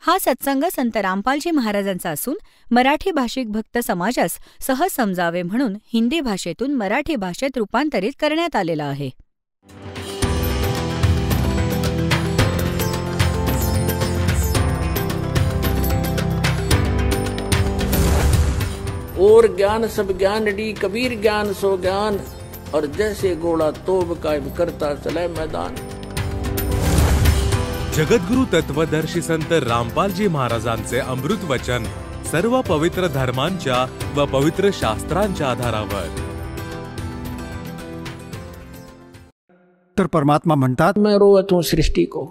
हा सत्संग संत रामपालजी महाराजांचा असून मराठी भाषिक भक्त समाजास सहज समजावे म्हणून हिंदी भाषेतून मराठी भाषेत रूपांतरित करण्यात आलेला आहे. और ज्ञान सब ज्ञान डी कबीर ज्ञान सो ज्ञान और जैसे घोड़ा तोब कायम करता चले मैदान. जगद्गुरु तत्वदर्शी संत रामपालजी महाराजांचे अमृत वचन सर्व पवित्र धर्मांच्या व पवित्र शास्त्रांच्या आधारावर. तर परमात्मा म्हणतात, मैं रोवत हूँ सृष्टि को,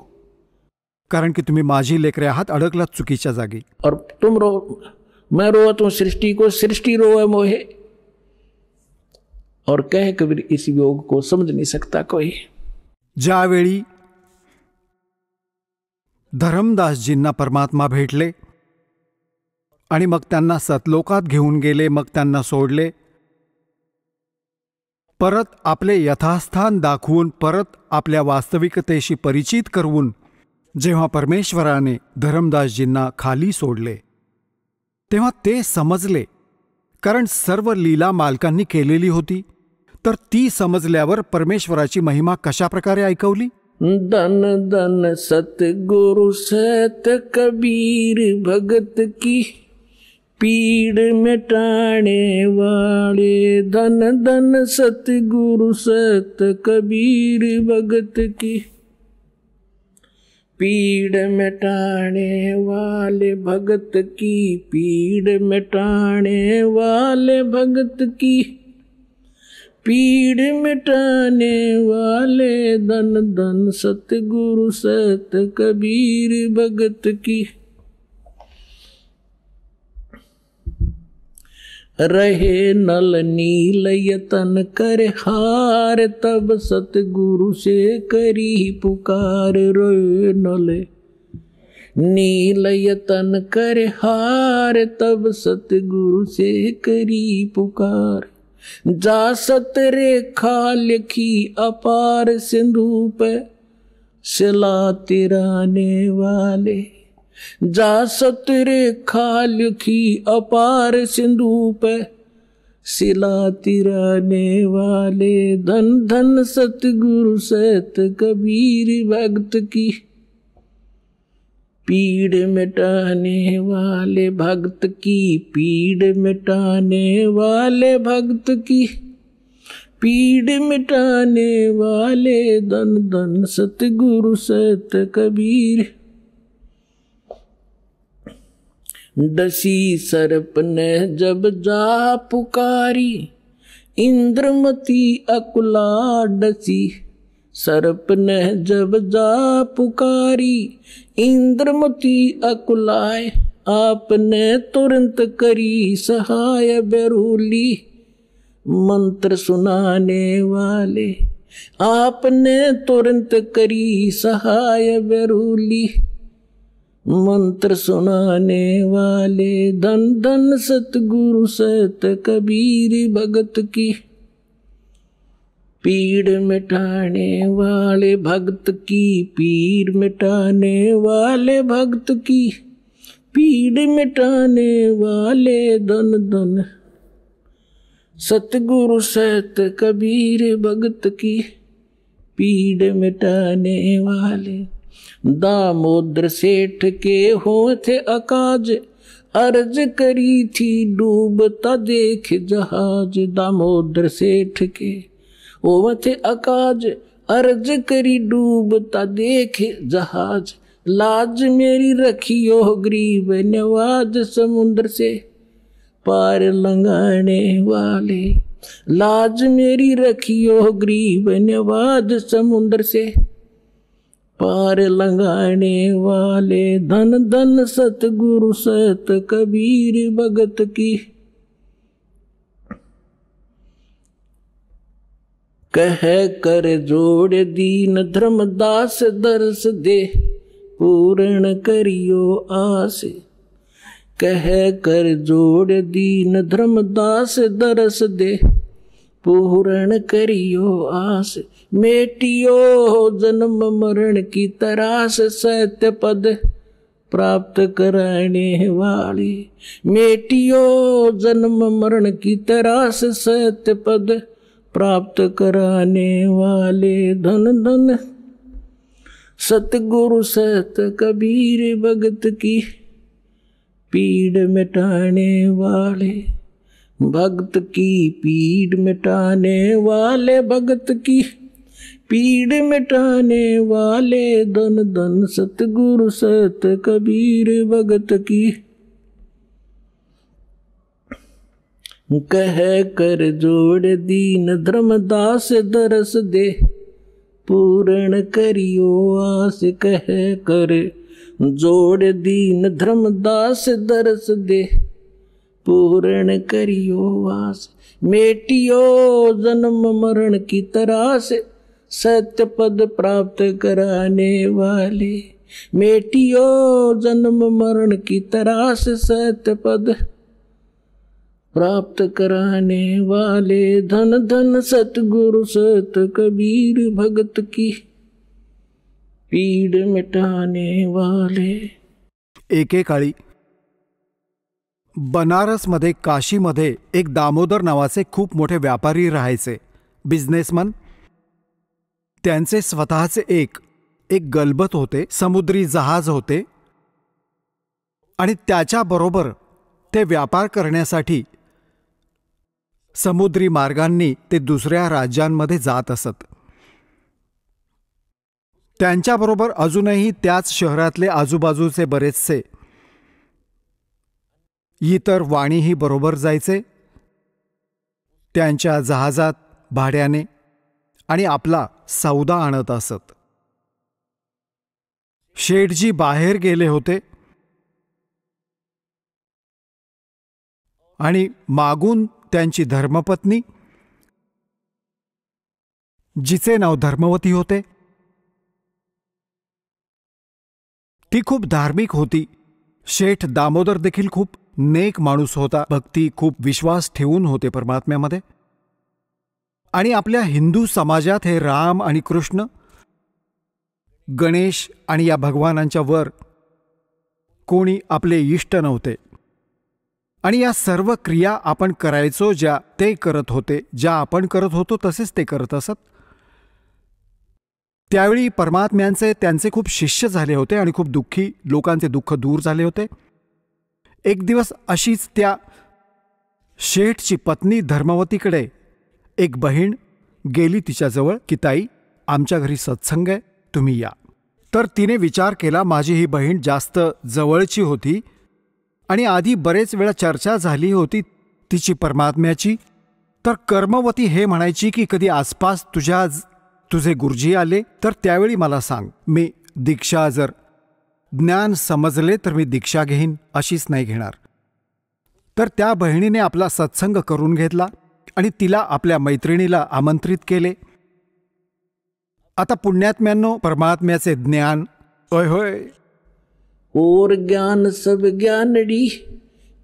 कारण की तुम्ही माझी लेकरे आहात, अडकलात चुकीच्या जागी. और तुम रो, मैं रोवत हूँ सृष्टि को, सृष्टि रोवे मोहे. और कहे कबीर इस योग को समझ नहीं सकता कोई. ज्यावेळी धर्मदासजींना परमात्मा भेटले आणि मग त्यांना सतलोकात घेऊन गेले, मग त्यांना सोडले, परत आपले यथास्थान दाखवून, परत आपल्या वास्तविकतेशी परिचित करवून जेव्हा परमेश्वराने धर्मदासजींना खाली सोडले तेव्हा ते समजले, कारण सर्व लीला मालकांनी केलेली होती. तर ती समजल्यावर परमेश्वराची महिमा कशा प्रकारे ऐकवली. धन धन सतगुरु सत कबीर भगत की पीड़ मिटाने वाले. धन धन सतगुरु सत कबीर भगत की पीड़ मिटाने वाले भगत की पीड़ मिटाने वाले भगत की पीड़ मिटाने वाले. धन धन सतगुरु सत कबीर भगत की. रहे नल नील यतन कर हार तब सतगुरु से करी पुकार. रोए नल नील यतन कर हार तब सतगुरु से करी पुकार. जा सत रेखा लिखी अपार सिंधु पे शिला तिराने वाले. जा सत रेखा लिखी अपार सिंधु पे शिला तिराने वाले. धन धन सतगुरु सत कबीर भगत की पीड़ मिटाने वाले भगत की पीड़ मिटाने वाले भगत की पीड़ मिटाने वाले. धन धन सतगुरु सत कबीर. डसी सर्प ने जब जा पुकारी इंद्रमती अकुला. डसी सर्प ने जब जा पुकारी इंद्रमती अकुलाए. आपने तुरंत करी सहाय बेरूली मंत्र सुनाने वाले. आपने तुरंत करी सहाय बेरूली मंत्र सुनाने वाले. धन धन सतगुरु सत कबीर भगत की पीड़ मिटाने वाले भगत की पीड़ मिटाने वाले भगत की पीड़ मिटाने वाले. धन धन सतगुरु सत कबीर भगत की पीड़ मिटाने वाले. दामोदर सेठ के हो थे अकाज अर्ज करी थी डूबता देख जहाज. दामोदर सेठ के वो थे अकाज अर्ज करी डूबता देख जहाज. लाज मेरी रखियो गरीब नवाज समुद्र से पार लंघाने वाले. लाज मेरी रखियो गरीब नवाज समुद्र से पार लंघाने वाले. धन धन सतगुरु सत कबीर भगत की कह कर जोड़ दीन धर्मदास दर्श दे पूर्ण करियो आस. कह कर जोड़ दीन धर्मदास दर्श दे पूर्ण करियो आस. मेटियो जन्म मरण की तरास सत्य पद प्राप्त कराने वाली। मेटियो जन्म मरण की तरास सत्य पद प्राप्त कराने वाले। धन धन सतगुरु सत कबीर भगत की पीड़ मिटाने वाले। भक्त की पीड़ मिटाने वाले, भगत की पीड़ मिटाने वाले। धन धन सतगुरु सत कबीर भगत की। कह कर जोड़ दीन धर्मदास दरस दे पूर्ण करियो आस। कह कर जोड़ दीन धर्मदास दरस दे पूर्ण करियो आस। मेटियो जन्म मरण की तरास सत्य पद प्राप्त कराने वाले। मेटियो जन्म मरण की तरास सत्य पद प्राप्त कराने वाले। धन धन सतगुरु सत कबीर भगत की पीड़ मिटाने वाले। एकेकाळी बनारसमध्ये, काशीमध्ये एक दामोदर नावाचे खूप मोठे व्यापारी राहायचे, बिझनेसमन. त्यांचे स्वतःचे एक गलबत होते, समुद्री जहाज होते आणि त्याच्याबरोबर ते व्यापार करण्यासाठी समुद्री मार्गांनी ते दुसऱ्या राज्यांमध्ये जात असत. त्यांच्याबरोबर अजूनही त्याच शहरातले आजूबाजूचे बरेचसे इतर वाणीही बरोबर जायचे त्यांच्या जहाजात भाड्याने आणि आपला सौदा आणत असत. शेठजी बाहेर गेले होते आणि मागून त्यांची धर्मपत्नी, जिचे नाव धर्मवती होते, ती खूप धार्मिक होती. शेठ दामोदर देखील खूप नेक माणूस होता, भक्ती, खूप विश्वास ठेवून होते परमात्म्यामध्ये. आणि आपल्या हिंदू समाजात हे राम आणि कृष्ण, गणेश आणि या भगवानांच्या वर कोणी आपले इष्ट नव्हते. आणि या सर्व क्रिया आपण करायचो ज्या ते करत होते, ज्या आपण करत होतो तसेच ते करत असत. त्यावेळी परमात्म्यांचे त्यांचे खूप शिष्य झाले होते आणि खूप दुःखी लोकांचे दुःख दूर झाले होते. एक दिवस अशीच त्या शेठची पत्नी धर्मवतीकडे एक बहीण गेली तिच्याजवळ की ताई, आमच्या घरी सत्संग आहे, तुम्ही या. तर तिने विचार केला, माझी ही बहीण जास्त जवळची होती आणि आधी बरेच वेळा चर्चा झाली होती तिची परमात्म्याची. तर कर्मवती हे म्हणायची की कधी आसपास तुझे गुरुजी आले तर त्यावेळी मला सांग, मी दीक्षा जर ज्ञान समजले तर मी दीक्षा घेईन, अशीच नाही घेणार. तर त्या बहिणीने आपला सत्संग करून घेतला आणि तिला आपल्या मैत्रिणीला आमंत्रित केले. आता पुण्यात्म्यांनो, परमात्म्याचे ज्ञान होय होय और ज्ञान सब ज्ञानड़ी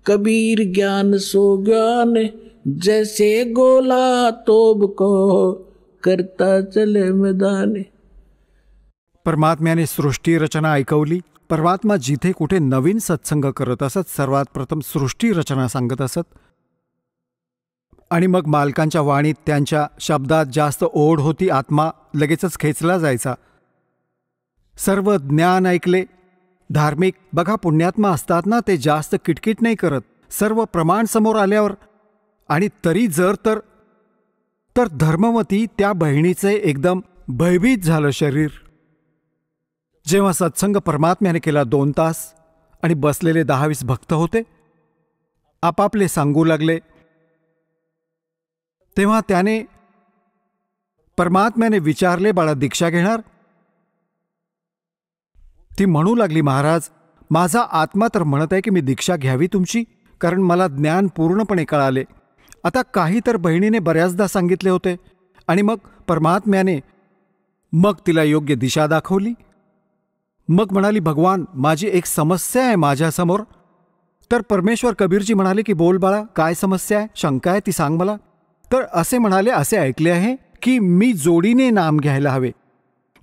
कबीर ज्ञान सो ज्ञान जैसे गोला तोब को करता चले मैदान. परमात्म्याने सृष्टी रचना ऐकवली. परमात्मा जिथे कुठे नवीन सत्संग करत असत, सर्वात प्रथम सृष्टी रचना सांगत असत आणि मग मालकांच्या वाणीत त्यांच्या शब्दात जास्त ओढ होती, आत्मा लगेचच खेचला जायचा. सर्व ज्ञान ऐकले. धार्मिक बघा, पुण्यात्मा असतात ना, ते जास्त किटकिट नाही करत, सर्व प्रमाण समोर आल्यावर. आणि तरी जर तर धर्मवती त्या बहिणीचे एकदम भयभीत झालं शरीर. जेव्हा सत्संग परमात्म्याने केला 2 तास आणि बसलेले 10-20 भक्त होते, आपापले सांगू लागले. तेव्हा त्याने परमात्म्याने विचारले, बाळा दीक्षा घेणार? ती म्हणू लागली, महाराज माझा आत्मा तर म्हणत आहे की मी दीक्षा घ्यावी तुमची, कारण मला ज्ञान पूर्णपणे कळाले. आता काही तर बहिणीने बऱ्याचदा सांगितले होते आणि मग परमात्म्याने मग तिला योग्य दिशा दाखवली. मग म्हणाली, भगवान माझी एक समस्या आहे माझ्यासमोर. तर परमेश्वर कबीरजी म्हणाले की बोल बाळा, काय समस्या आहे, शंका आहे ती सांग मला. तर असे म्हणाले, असे ऐकले आहे की मी जोडीने नाम घ्यायला हवे.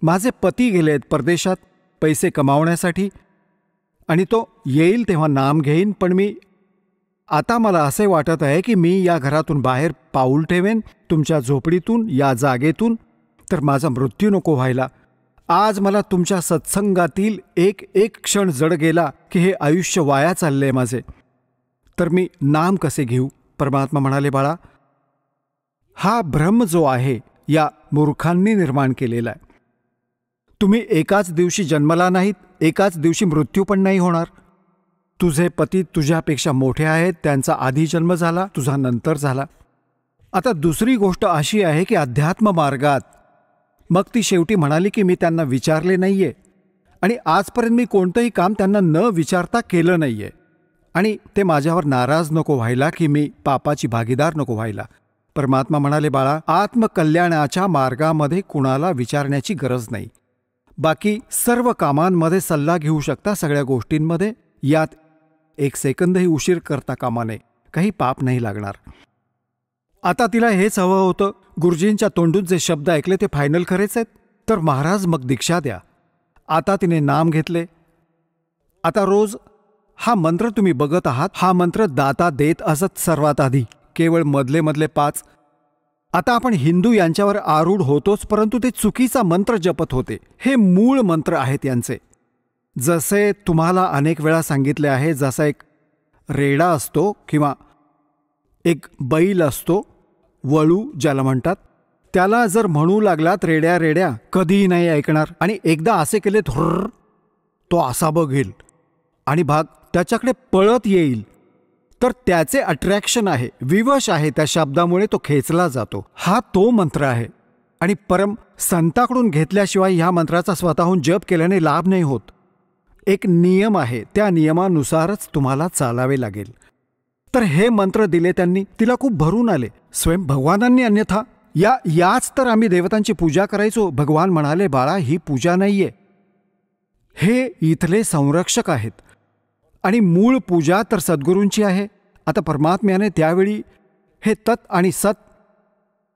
माझे पती गेले आहेत परदेशात पैसे कमावण्यासाठी. आणि तो येईल तेव्हा नाम घेईन. पण आता मला असे वाटत आहे की मी या घरातून बाहेर पाऊल ठेवेन, तुमच्या झोपडीतून, या जागेतून, तर माझा मृत्यू नको व्हायला. आज मला तुमच्या सत्संगातील एक एक क्षण जड गेला की हे आयुष्य वाया चालले माझे. तर मी नाम कसे घेऊ? परमात्मा म्हणाले, बाळा, हा भ्रम जो आहे या मूर्खांनी निर्माण केलेला आहे. तुम्ही एकाच दिवशी जन्मला नाहीत, एकाच दिवशी मृत्यू पण नाही होणार. तुझे पती तुझ्यापेक्षा मोठे आहेत, त्यांचा आधी जन्म झाला, तुझा नंतर झाला. आता दुसरी गोष्ट अशी आहे की अध्यात्म मार्गात मग ती शेवटी म्हणाली की मी त्यांना विचारले नाहीये आणि आजपर्यंत मी कोणतंही काम त्यांना न विचारता केलं नाहीये आणि ते माझ्यावर नाराज नको व्हायला की मी पापाची भागीदार नको व्हायला. परमात्मा म्हणाले, बाळा, आत्मकल्याणाच्या मार्गामध्ये कुणाला विचारण्याची गरज नाही. बाकी सर्व कामांमध्ये सल्ला घेऊ शकता, सगळ्या गोष्टींमध्ये. यात एक सेकंदही उशीर करता कामा नये, काही पाप नाही लागणार. आता तिला हेच हवं होतं. गुरुजींच्या तोंडून जे शब्द ऐकले ते फायनल खरेच आहेत, तर महाराज मग दीक्षा द्या. आता तिने नाम घेतले. आता रोज हा मंत्र तुम्ही बघत आहात, हा मंत्र दाता देत असत सर्वात आधी, केवळ मधले मधले 5. आता आपण हिंदू यांच्यावर आरूढ होतोच, परंतु ते चुकीचा मंत्र जपत होते. हे मूळ मंत्र आहेत यांचे. जसे तुम्हाला अनेक वेळा सांगितले आहे, जसा एक रेडा असतो किंवा एक बैल असतो, वळू ज्याला म्हणतात, त्याला जर म्हणू लागलात रेड्या रेड्या, कधीही नाही ऐकणार. आणि एकदा असे केले थोर, तो असा बघेल आणि भाग त्याच्याकडे पळत येईल. तर त्याचे अट्रॅक्शन आहे, विवश आहे, त्या शब्दामुळे तो खेचला जातो. हा तो मंत्र आहे आणि परम संताकडून घेतल्याशिवाय ह्या मंत्राचा स्वतःहून जप केल्याने लाभ नाही होत. एक नियम आहे, त्या नियमानुसारच तुम्हाला चालावे लागेल. तर हे मंत्र दिले त्यांनी. तिला खूप भरून आले. स्वयं भगवानांनी अन्यथा याच तर आम्ही देवतांची पूजा करायचो. भगवान म्हणाले, बाळा, ही पूजा नाहीये, हे इथले संरक्षक आहेत आणि मूळ पूजा तर सद्गुरूंची आहे. आता परमात्म्याने त्यावेळी हे तत् आणि सत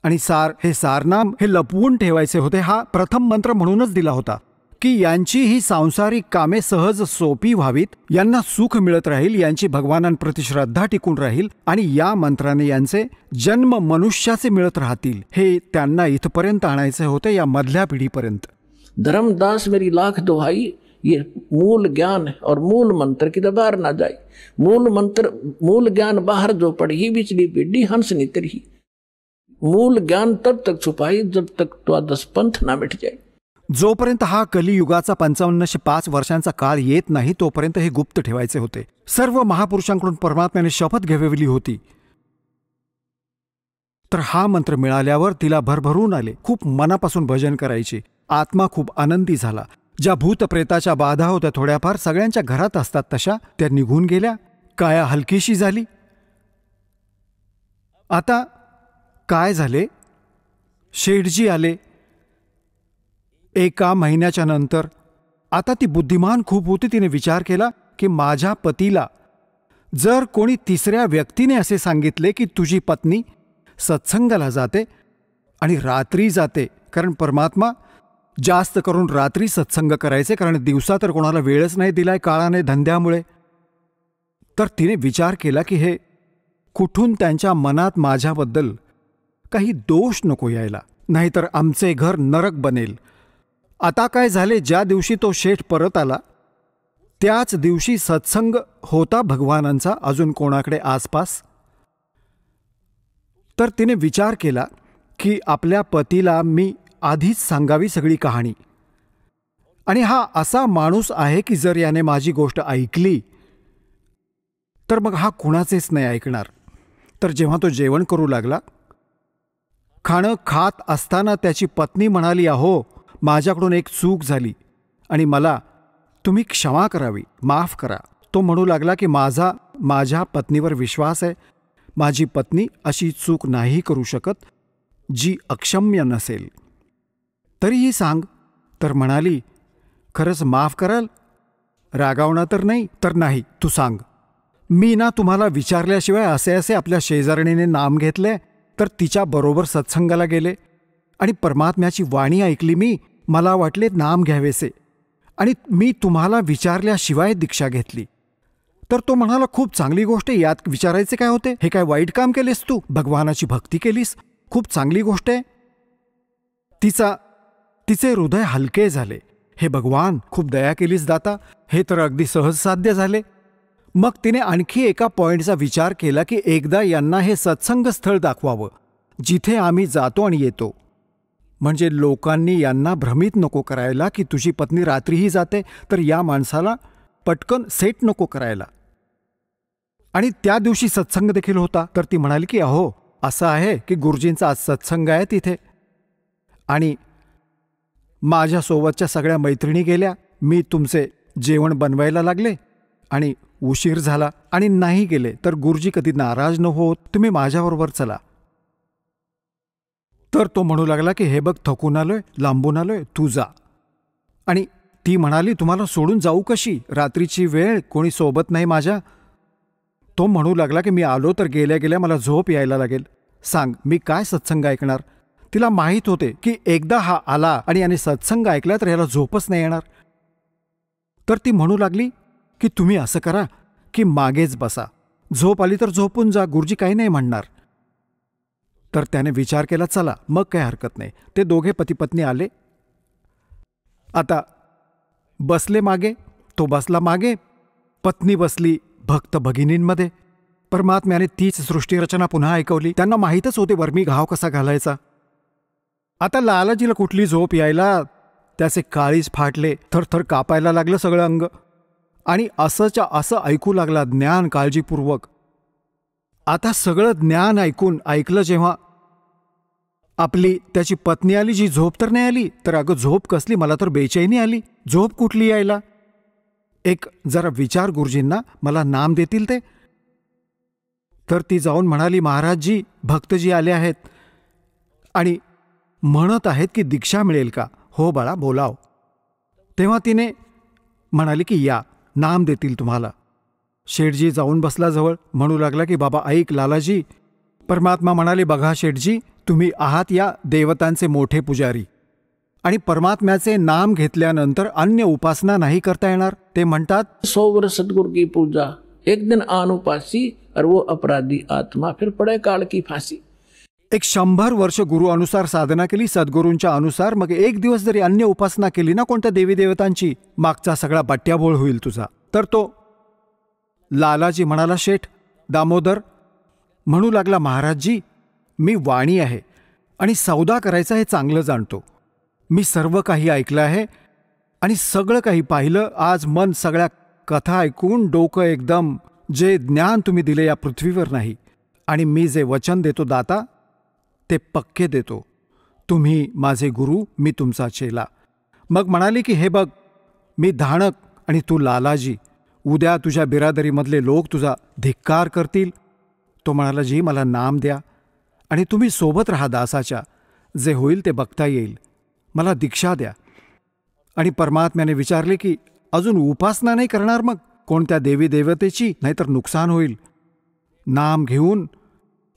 आणि सार, हे सारनाम हे लपवून ठेवायचे होते. हा प्रथम मंत्र म्हणूनच दिला होता की यांची ही सांसारिक कामे सहज सोपी व्हावीत, यांना सुख मिळत राहील, यांची भगवानांप्रती श्रद्धा टिकून राहील आणि या मंत्राने यांचे जन्म मनुष्याचे मिळत राहतील. हे त्यांना इथपर्यंत आणायचे होते, या मधल्या पिढीपर्यंत. धर्मदास मेरी लाख दुहाई, ये मूल ज्ञान और मूल मंत्र की बाहर ना जाए. मूल मंत्र, मूल ज्ञान बाहर जो पड़ी, बिचली पीढ़ी हंस नितर ही. मूल ज्ञान तब तक छुपाई जब तक द्वादश पंथ ना मिट जाए. जोपर्यंत हा कलियुगाचा 5505 वर्षांचा काळ येत नाही तोपर्यंत हे गुप्त ठेवायचे होते. सर्व महापुरुषांकडून परमात्म्याने शपथ घ्याविली होती. तर हा मंत्र मिळाल्यावर तिला भरभरून आले. खूप मनापासून भजन करायची. आत्मा खूप आनंदी झाला. ज्या भूतप्रेताच्या बाधा होत्या थोड्याफार, सगळ्यांच्या घरात असतात तशा, त्या निघून गेल्या. काया हलकीशी झाली. आता काय झाले? शेठजी आले 1 महिन्याच्या नंतर. आता ती बुद्धिमान खूप होती. तिने विचार केला की माझ्या पतीला जर कोणी तिसऱ्या व्यक्तीने असे सांगितले की तुझी पत्नी सत्संगाला जाते आणि रात्री जाते, कारण परमात्मा जास्त करून रात्री सत्संग करायचे, कारण दिवसा तर कोणाला वेळच नाही दिलाय काळाने, धंद्यामुळे. तर तिने विचार केला की हे कुठून त्यांच्या मनात माझ्याबद्दल काही दोष नको यायला, नाहीतर आमचे घर नरक बनेल. आता काय झाले, ज्या दिवशी तो शेठ परत आला त्याच दिवशी सत्संग होता भगवानांचा, अजून कोणाकडे आसपास. तर तिने विचार केला की आपल्या पतीला मी आधीच सांगावी सगळी कहाणी. आणि हा असा माणूस आहे की जर याने माझी गोष्ट ऐकली तर मग हा कुणाचेच नाही ऐकणार. तर जेव्हा तो जेवण करू लागला, खाणं खात असताना त्याची पत्नी म्हणाली, अहो, माझ्याकडून एक चूक झाली आणि मला तुम्ही क्षमा करावी, माफ करा. तो म्हणू लागला की माझ्या पत्नीवर विश्वास आहे. माझी पत्नी अशी चूक नाही करू शकत जी अक्षम्य नसेल. तरीही सांग. तर म्हणाली, खरंच माफ कराल? रागावणार तर नाही? तर नाही, तू सांग. मी ना तुम्हाला विचारल्याशिवाय असे असे आपल्या शेजारणीने नाम घेतले, तर तिच्याबरोबर सत्संगाला गेले आणि परमात्म्याची वाणी ऐकली मी. मला वाटले नाम घ्यावेसे आणि मी तुम्हाला विचारल्याशिवाय दीक्षा घेतली. तर तो म्हणाला, खूप चांगली गोष्ट आहे, यात विचारायचे काय होते? हे काय वाईट काम केलेस तू? भगवानाची भक्ती केलीस, खूप चांगली गोष्ट आहे. तिचे हृदय हलके झाले. हे भगवान, खूप दया केलीस दाता, हे तर अगदी सहज साध्य झाले. मग तिने आणखी एका पॉइंटचा विचार केला की एकदा यांना हे सत्संग स्थळ दाखवावं जिथे आम्ही जातो आणि येतो. म्हणजे लोकांनी यांना भ्रमित नको करायला की तुझी पत्नी रात्रीही जाते, तर या माणसाला पटकन सेट नको करायला. आणि त्या दिवशी सत्संग देखील होता. तर ती म्हणाली की अहो, असं आहे की गुरुजींचा आज सत्संग आहे तिथे, आणि माझ्यासोबतच्या सगळ्या मैत्रिणी गेल्या, मी तुमचे जेवण बनवायला लागले आणि उशीर झाला आणि नाही गेले तर गुरुजी कधी नाराज न होत, तुम्ही माझ्याबरोबर चला. तर तो म्हणू लागला की हे बघ, थकून आलोय, लांबून आलोय, तू जा. आणि ती म्हणाली, तुम्हाला सोडून जाऊ कशी? रात्रीची वेळ, कोणी सोबत नाही माझ्या. तो म्हणू लागला की मी आलो तर गेल्या गेल्या मला झोप यायला लागेल, सांग मी काय सत्संग ऐकणार? तिला माहीत होते की एकदा हा आला आणि याने सत्संग ऐकला तर याला झोपच नाही येणार. तर ती म्हणू लागली की तुम्ही असं करा की मागेच बसा, झोप आली तर झोपून जा, गुरुजी काही नाही म्हणणार. तर त्याने विचार केला, चला मग काही हरकत नाही. ते दोघे पतीपत्नी आले. आता बसले मागे, तो बसला मागे, पत्नी बसली भक्त भगिनींमध्ये. परमात्म्याने तीच सृष्टीरचना पुन्हा ऐकवली. त्यांना माहीतच होते वर्मी घाव कसा घालायचा. आता लालाजीला कुठली झोप यायला, त्याचे काळीज फाटले, थरथर कापायला लागलं सगळं अंग. आणि असंच्या असं ऐकू लागला ज्ञान काळजीपूर्वक. आता सगळं ज्ञान ऐकलं जेव्हा आपली त्याची पत्नी आली, जी झोप तर नाही आली, तर अगं झोप कसली, मला तर बेचैनी आली, झोप कुठली यायला? एक जरा विचार गुरुजींना, मला नाम देतील ते. तर ती जाऊन म्हणाली, महाराजजी, भक्तजी आले आहेत आणि म्हणत आहेत की दीक्षा मिळेल का? हो बाळा, बोलाव. तेव्हा तिने म्हणाली की या, नाम देतील तुम्हाला. शेठजी जाऊन बसला जवळ, म्हणू लागला की बाबा ऐक लालाजी. परमात्मा म्हणाले, बघा शेठजी, तुम्ही आहात या देवतांचे मोठे पुजारी, आणि परमात्म्याचे नाम घेतल्यानंतर अन्य उपासना नाही करता येणार. ते म्हणतात, 100 वर्ष सदगुरु की पूजा, एक दिन अनुपासी और वो अपराधी आत्मा फिर पड़े काल की फांसी. एक 100 वर्ष गुरु अनुसार साधना केली, सद्गुरूंच्या अनुसार, मग एक दिवस जरी अन्य उपासना केली ना कोणत्या देवी देवतांची, मागचा सगळा बट्ट्याबोळ होईल तुझा. तर तो लालाजी म्हणाला, शेठ दामोदर, म्हणू लागला, महाराजजी, मी वाणी आहे आणि सौदा करायचा हे चांगलं जाणतो. मी सर्व काही ऐकलं आहे आणि सगळं काही पाहिलं. आज मन सगळ्या कथा ऐकून डोकं एकदम, जे ज्ञान तुम्ही दिले या पृथ्वीवर नाही, आणि मी जे वचन देतो दाता ते पक्के देतो. तुम्ही माझे गुरु, मी तुमचा चेला. मग म्हणाली की हे बघ, मी धाणक आणि तू लालाजी, उद्या तुझ्या बिरादरीमधले लोक तुझा धिक्कार करतील. तो म्हणाला, जी मला नाम द्या आणि तुम्ही सोबत राहा दासाच्या, जे होईल ते बघता येईल, मला दीक्षा द्या. आणि परमात्म्याने विचारले की अजून उपासना नाही करणार मग कोणत्या देवी देवतेची, नाहीतर नुकसान होईल. नाम घेऊन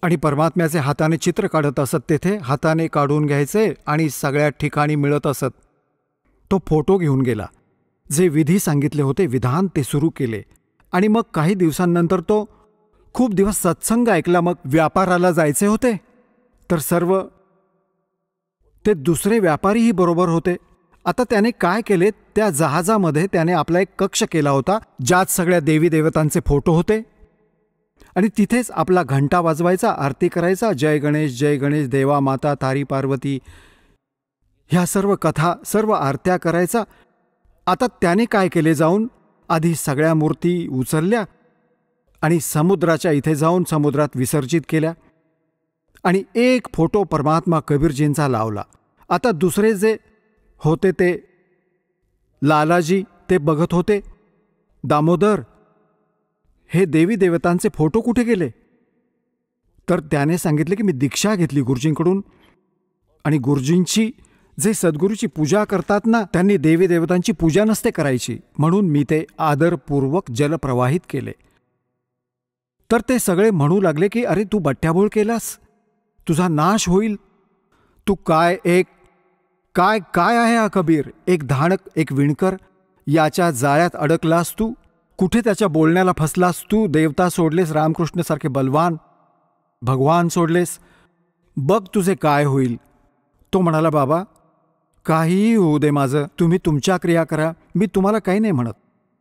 आणि परमात्म्याचे हाताने चित्र काढत असत, तेथे हाताने काढून घ्यायचे आणि सगळ्या ठिकाणी मिळत असत. तो फोटो घेऊन गेला, जे विधी सांगितले होते विधान ते सुरू केले. आणि मग काही दिवसांनंतर तो खूप दिवस सत्संग ऐकला. मग व्यापाराला जायचे होते, तर सर्व ते दुसरे व्यापारीही बरोबर होते. आता त्याने काय केले, त्या जहाजामध्ये त्याने आपला एक कक्ष केला होता, ज्यात सगळ्या देवी देवतांचे फोटो होते, आणि तिथेच आपला घंटा वाजवायचा, आरती करायचा, जय गणेश देवा माता तारी पार्वती, ह्या सर्व कथा, सर्व आरत्या करायचा. आता त्याने काय केले, जाऊन आधी सगळ्या मूर्ती उचलल्या आणि समुद्राच्या इथे जाऊन समुद्रात विसर्जित केल्या, आणि एक फोटो परमात्मा कबीरजींचा लावला. आता दुसरे जे होते ते लालाजी, ते बघत होते, दामोदर, हे देवी देवतांचे फोटो कुठे गेले? तर त्याने सांगितले की मी दीक्षा घेतली गुरुजींकडून, आणि गुरुजींची जे सद्गुरूची पूजा करतात ना, त्यांनी देवी देवतांची पूजा नसते करायची, म्हणून मी ते आदरपूर्वक जलप्रवाहित केले. तर ते सगळे म्हणू लागले की अरे तू बट्ट्याबोळ केलास, तुझा नाश होईल, तू काय आहे हा कबीर, एक धाणक, एक विणकर, याच्या जाळ्यात अडकलास तू? कुठे त्याच्या बोलण्याला फसलास तू? देवता सोडलेस, रामकृष्णसारखे बलवान भगवान सोडलेस. बघ तुझे काय होईल. तो म्हणाला, बाबा काहीही होऊ दे माझं, तुम्ही तुमच्या क्रिया करा, मी तुम्हाला काही नाही म्हणत.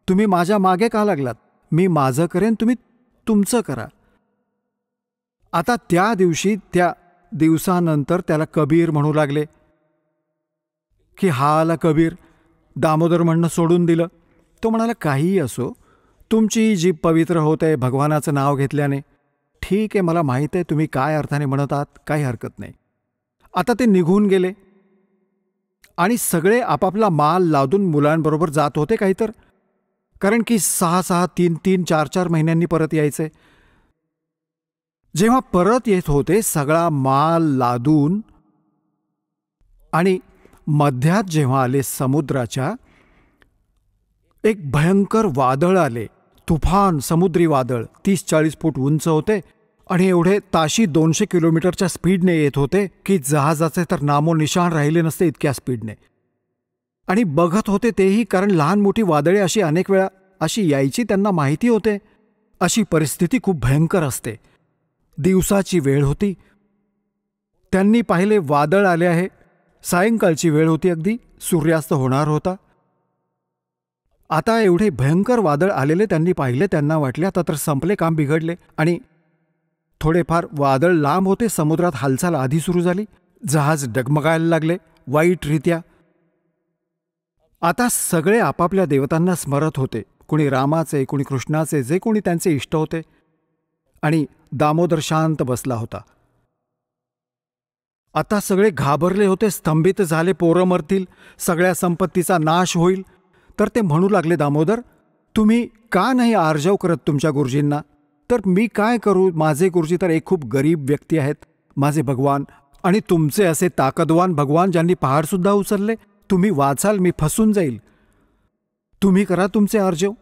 तुम्ही माझ्या मागे का लागलात? मी माझं करेन, तुम्ही तुमचं करा. आता त्या दिवशी, त्या दिवसानंतर त्याला कबीर म्हणू लागले की हा आला कबीर. दामोदर म्हणणं सोडून दिलं. तो म्हणाला, काहीही असो, तुमची जीभ पवित्र होते भगवानाचं नाव घेतल्याने. ठीक आहे, मला माहीत आहे तुम्ही काय अर्थाने म्हणत आहात, काही हरकत नाही. आता ते निघून गेले आणि सगळे आपापला माल लादून मुलांबरोबर जात होते काहीतर, कारण की 6-6, 3-3, 4-4 महिन्यांनी परत यायचे. जेव्हा परत येत होते सगळा माल लादून आणि मध्यात जेव्हा आले समुद्राच्या, एक भयंकर वादळ आले, तुफान समुद्री वादळ. 30-40 फूट उंच होते आणि एवढे ताशी 200 किलोमीटरच्या स्पीडने येत होते की जहाजाचे तर नामोनिशाण राहिले नसते इतक्या स्पीडने. आणि बघत होते तेही, कारण लहान मोठी वादळे अशी अनेक वेळा अशी यायची, त्यांना माहिती होते अशी परिस्थिती खूप भयंकर असते. दिवसाची वेळ होती, त्यांनी पाहिले वादळ आले आहे. सायंकाळची वेळ होती, अगदी सूर्यास्त होणार होता. आता एवढे भयंकर वादळ आलेले त्यांनी पाहिले. त्यांना वाटले आता तर संपले, काम बिघडले. आणि थोडेफार वादळ लांब होते, समुद्रात हालचाल आधी सुरू झाली. जहाज डगमगायला लागले वाईटरित्या. आता सगळे आपापल्या देवतांना स्मरत होते, कुणी रामाचे, कुणी कृष्णाचे, जे कोणी त्यांचे इष्ट होते. आणि दामोदर शांत बसला होता. आता सगळे घाबरले होते, स्तंभित झाले, पोरं मरतील, सगळ्या संपत्तीचा नाश होईल. तर ते म्हणू लागले, दामोदर तुम्ही का नाही आर्जव करत तुमच्या गुरुजींना? तर मी काय करू, माझे गुरुजी तर एक खूप गरीब व्यक्ती आहेत, माझे भगवान. आणि तुमचे असे ताकदवान भगवान ज्यांनी पहाडसुद्धा उचलले. तुम्ही वाचाल, मी फसून जाईल. तुम्ही करा तुमचे आर्जव.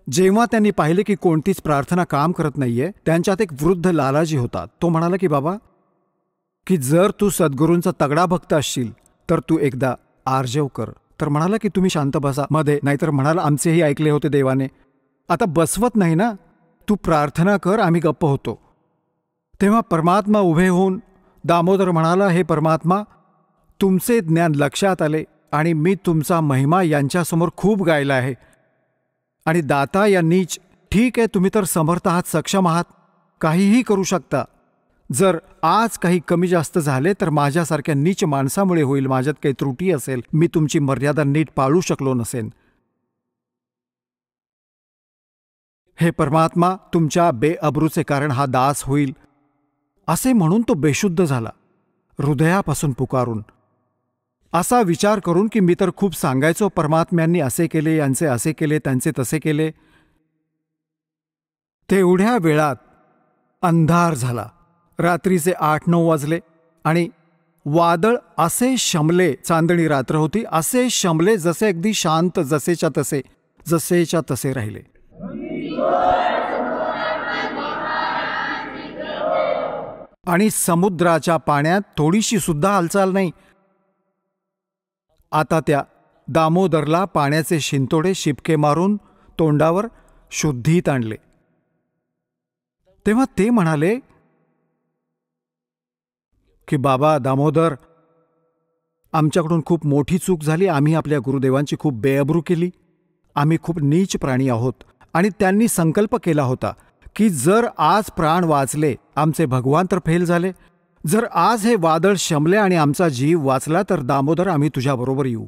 जेव्हा त्यांनी पाहिले की कोणतीच प्रार्थना काम करत नाहीये, त्यांच्यात एक वृद्ध लालाजी होता. तो म्हणाला की बाबा, की जर तू सद्गुरूंचा तगडा भक्त असशील तर तू एकदा आर्जव कर. तर म्हणाला की तुम्ही शांत बसा मध्ये, नाहीतर म्हणाला आमचेही ऐकले होते देवाने. आता बसवत नाही ना, तू प्रार्थना कर, आम्ही गप्प होतो. तेव्हा परमात्मा उभे होऊन दामोदर म्हणाला, हे परमात्मा, तुमचे ज्ञान लक्षात आले आणि मी तुमचा महिमा यांच्यासमोर खूप गायला आहे. आणि दाता या नीच, ठीक आहे, तुम्ही तर समर्थ आहात, सक्षम आहात, काहीही करू शकता. जर आज काही कमी जास्त झाले तर माझ्यासारख्या नीच माणसामुळे होईल, माझ्यात काही त्रुटी असेल, मी तुमची मर्यादा नीट पाळू शकलो नसेन. हे परमात्मा, तुमच्या बेअब्रूचे कारण हा दास होईल. असे म्हणून तो बेशुद्ध झाला, हृदयापासून पुकारून. असा विचार करून की मी तर खूप सांगायचो, परमात्म्यांनी असे केले, यांचे असे केले, त्यांचे तसे केले. तेवढ्या वेळात अंधार झाला. रात्रीचे 8-9 वाजले आणि वादळ असे शमले, चांदणी रात्र होती, असे शमले जसे अगदी शांत, जसेच्या तसे राहिले. आणि समुद्राच्या पाण्यात थोडीशी सुद्धा हालचाल नाही. आता त्या दामोदरला पाण्याचे शिंतोडे शिपके मारून तोंडावर शुद्धीत आणले. तेव्हा ते म्हणाले की बाबा दामोदर, आमच्याकडून खूप मोठी चूक झाली, आम्ही आपल्या गुरुदेवांची खूप बेअब्रू केली, आम्ही खूप नीच प्राणी आहोत. आणि त्यांनी संकल्प केला होता की जर आज प्राण वाचले, आमचे भगवान तर फेल झाले, जर आज हे वादळ शमले आणि आमचा जीव वाचला तर दामोदर आम्ही तुझ्याबरोबर येऊ,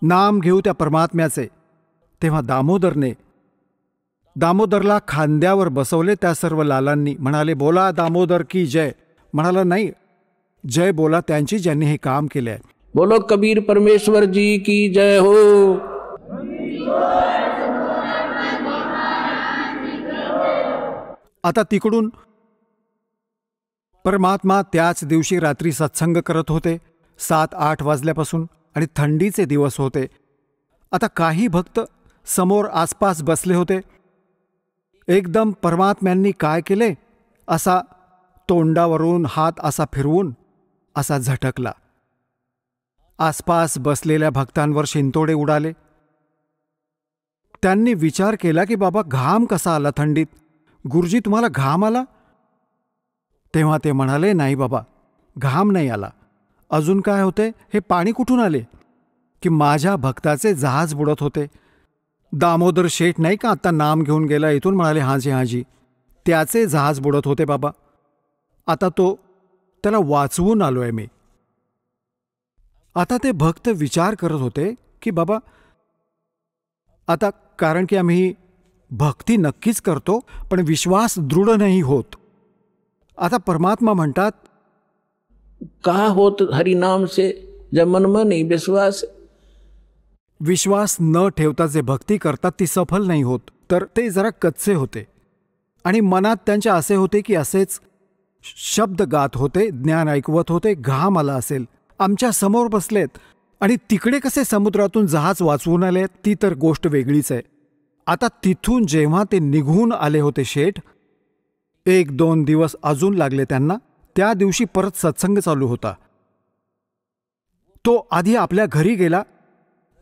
नाम घेऊ त्या परमात्म्याचे. तेव्हा दामोदरला खांद्यावर बसवले त्या सर्व लालांनी. म्हणाले, बोला दामोदर की जय. म्हणाला, नाही, जय बोला त्यांची ज्यांनी हे काम केले आहे. बोलो कबीर परमेश्वर जी की जय हो. आता तिकडून परमात्मा त्याच दिवशी रात्री सत्संग करत होते 7-8 वाजल्यापासून, आणि थंडीचे दिवस होते. आता काही भक्त समोर आसपास बसले होते. एकदम परमात्म्यांनी काय केले, असा तोंडावरून हात असा फिरवून असा झटकला. आसपास बसलेल्या भक्तांवर शिंतोडे उडाले. त्यांनी विचार केला की बाबा घाम कसा आला थंडीत? गुरुजी तुम्हाला घाम आला? तेव्हा ते म्हणाले नाही बाबा, घाम नाही आला. अजून काय होते? हे पाणी कुठून आले? की माझ्या भक्ताचे जहाज बुडत होते. दामोदर शेठ नाही का आता नाम घेऊन गेला इथून, म्हणाले हाजी हाजी, त्याचे जहाज बुडत होते बाबा. आता त्याला वाचवून आलोय मी. आता ते भक्त विचार करत होते की बाबा आता कारण की आम्ही भक्ती नक्कीच करतो पण विश्वास दृढ नाही होत. आता परमात्मा म्हणतात कहा होत हरिनाम से जब मन में नहीं विश्वास. विश्वास न ठेवता जे भक्ती करतात ती सफल नाही होत. तर ते जरा कच्चे होते आणि मनात त्यांच्या असे होते की असेच शब्द गात होते, ज्ञान ऐकवत होते, घाम आला असेल, आमच्या समोर बसलेत आणि तिकडे कसे समुद्रातून जहाज वाचवून आले ती तर गोष्ट वेगळीच आहे. आता तिथून जेव्हा ते निघून आले होते शेठ, 1-2 दिवस अजून लागले त्यांना. त्या दिवशी परत सत्संग चालू होता. तो आधी आपल्या घरी गेला.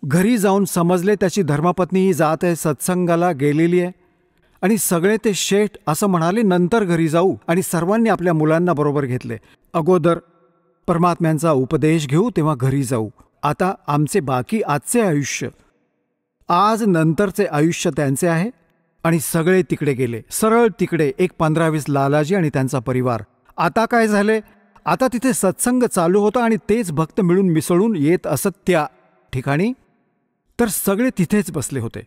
घरी जाऊन समजले त्याची धर्मपत्नी ही जात आहे, सत्संगाला गेलेली आहे. आणि सगळे ते शेठ असं म्हणाले नंतर घरी जाऊ. आणि सर्वांनी आपल्या मुलांना बरोबर घेतले. अगोदर परमात्म्यांचा उपदेश घेऊ तेव्हा घरी जाऊ. आता आमचे बाकी आजचे आयुष्य, आज नंतरचे आयुष्य त्यांचे आहे. आणि सगळे तिकडे गेले, सरळ तिकडे. 15-20 लालाजी आणि त्यांचा परिवार. आता काय झाले? आता तिथे सत्संग चालू होता आणि तेच भक्त मिळून मिसळून येत असत त्या ठिकाणी. तर सगळे तिथेच बसले होते.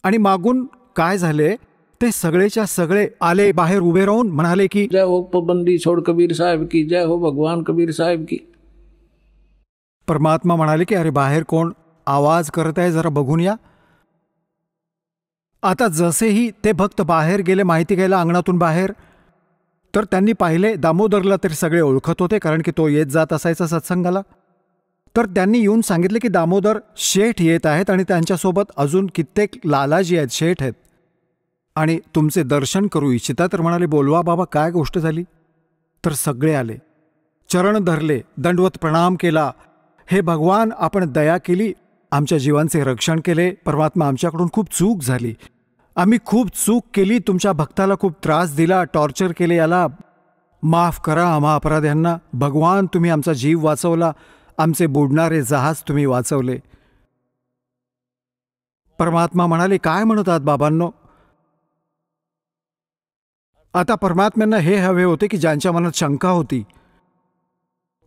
आणि मागून काय झाले, ते सगळेच्या सगळे आले बाहेर उभे राहून म्हणाले की जय हो पाबंदी छोड़ कबीर साहेब की, जय हो भगवान कबीर साहेब की. परमात्मा म्हणाले की अरे बाहेर कोण आवाज करत आहे, जरा बघून या. आता जसेही ते भक्त बाहेर गेले माहिती घ्यायला अंगणातून बाहेर, तर त्यांनी पाहिले दामोदरला तरी सगळे ओळखत होते कारण की तो येत जात असायचा सत्संगाला. तर त्यांनी येऊन सांगितले की दामोदर शेठ येत आहेत आणि त्यांच्यासोबत अजून कित्येक लालाजी आहेत, शेठ आहेत आणि तुमचे दर्शन करू इच्छिता. तर म्हणाले बोलवा बाबा, काय गोष्ट झाली? तर सगळे आले, चरण धरले, दंडवत प्रणाम केला. हे भगवान, आपण दया केली, आमच्या जीवांचे रक्षण केले. परमात्मा, आमच्याकडून खूप चूक झाली, आम्ही खूप चूक केली, तुमच्या भक्ताला खूप त्रास दिला, टॉर्चर केले, याला माफ करा आम्हा अपराध्यांना. भगवान, तुम्ही आमचा जीव वाचवला, आमचे बुडणारे जहाज तुम्ही वाचवले. परमात्मा म्हणाले काय म्हणतात बाबांनो? आता परमात्म्यांना हे हवे होते की ज्यांच्या मनात शंका होती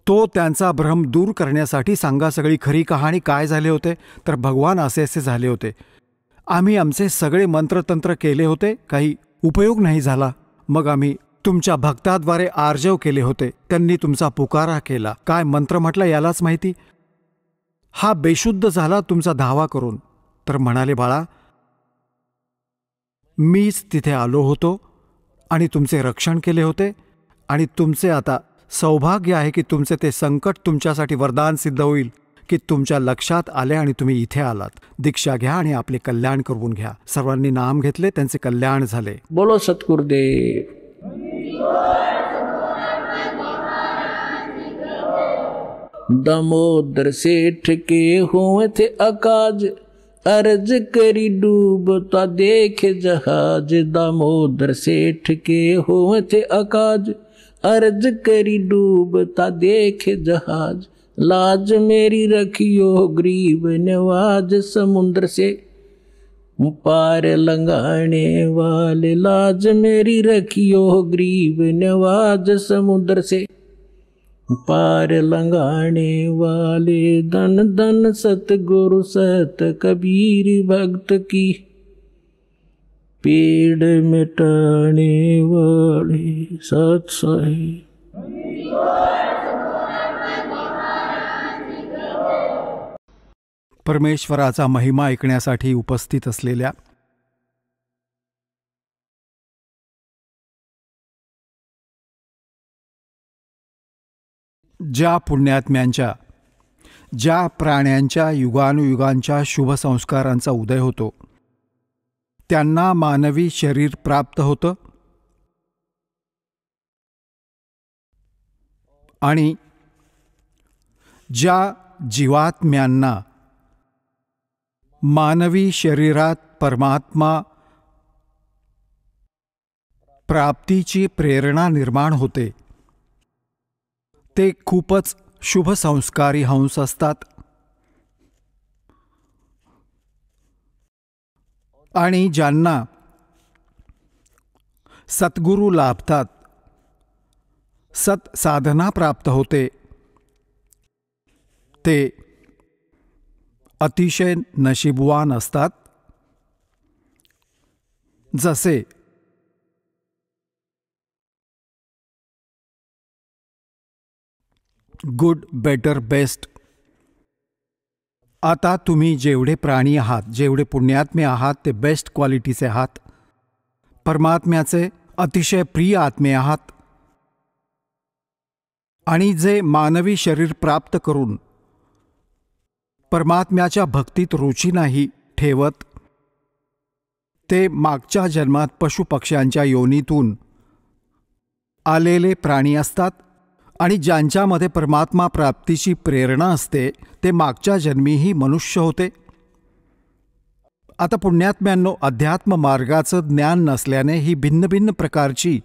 तो त्यांचा भ्रम दूर करण्यासाठी सांगा सगळी खरी कहाणी, काय झाले होते. तर भगवान असे असे झाले होते, आम्ही आमचे सगळे मंत्रतंत्र केले होते, काही उपयोग नाही झाला. मग आम्ही तुमच्या भक्ताद्वारे आर्जव केले होते, त्यांनी तुमचा पुकारा केला. काय मंत्र म्हटला यालाच माहिती. हा बेशुद्ध झाला तुमचा धावा करून. तर म्हणाले बाळा, मीच तिथे आलो होतो आणि तुमचे रक्षण केले होते. आणि तुमचे आता सौभाग्य आहे की तुमचे ते संकट तुमच्यासाठी वरदान सिद्ध होईल की तुमच्या लक्षात आले आणि तुम्ही इथे आलात. दीक्षा घ्या आणि आपले कल्याण करून घ्या. सर्वांनी नाम घेतले, त्यांचे कल्याण झाले. बोलो सतगुरुदेव. दामोदर सेठ के हुए थे अकाज, अर्ज करी डूबता देखे जहाज. दामोदर सेठ के हुए थे अकाज, अर्ज करी डूबता देखे जहाज. लाज मेरी रखियो गरीब नवाज, समुद्र से पार लंघाने वाले. लाज मेरी रखियो गरीब नवाज, समुद्र से पार लंघाने वाले. धन धन सतगुरु सत कबीर भक्त की, पेड़ मिटाने वाले सत साई. परमेश्वराचा महिमा ऐकण्यासाठी उपस्थित असलेल्या ज्या पुण्यात्म्यांच्या, ज्या प्राण्यांच्या युगानुयुगांच्या शुभ संस्कारांचा उदय होतो त्यांना मानवी शरीर प्राप्त होतं. आणि ज्या जीवात्म्यांना मानवी शरीरात परमात्मा प्राप्तीची प्रेरणा निर्माण होते. ते खूपच शुभ संस्कारी हंस असतात आणि ज्यांना सद्गुरू लाभतात, सत साधना प्राप्त होते, ते अतिशय नशीबवान असतात. जसे गुड, बेटर, बेस्ट. आता तुम्ही जेवढे प्राणी आहात, जेवढे पुण्यात्मे आहात, ते बेस्ट क्वालिटीचे आहात. परमात्म्याचे अतिशय प्रिय आत्मे आहात. आणि जे मानवी शरीर प्राप्त करून परमात्म्याच्या भक्तीत रुची नाही ठेवत, ते मागच्या जन्मात पशुपक्ष्यांच्या योनीतून आलेले प्राणी असतात. आणि ज्यांच्यामध्ये परमात्मा प्राप्तीची प्रेरणा असते, ते मागच्या जन्मीही मनुष्य होते. आता पुण्यात्म्यांनो, अध्यात्म मार्गाचं ज्ञान नसल्याने ही भिन्न भिन्न प्रकारची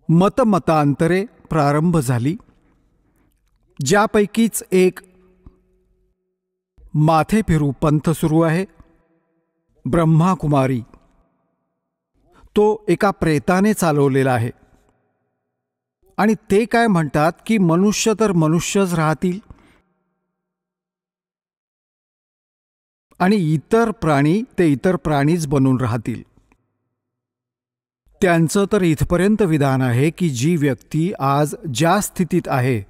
मतमतांतरे प्रारंभ झाली. ज्यापैकीच एक माथे फिरू पंथ सुरू आहे, ब्रह्माकुमारी. तो एका प्रेताने चालवलेला आहे. आणि ते काय म्हणतात की मनुष्य तर मनुष्यच राहतील आणि इतर प्राणी ते इतर प्राणीच बनून राहतील. त्यांचं तर इथपर्यंत विधान आहे की जी व्यक्ती आज ज्या स्थितीत आहे,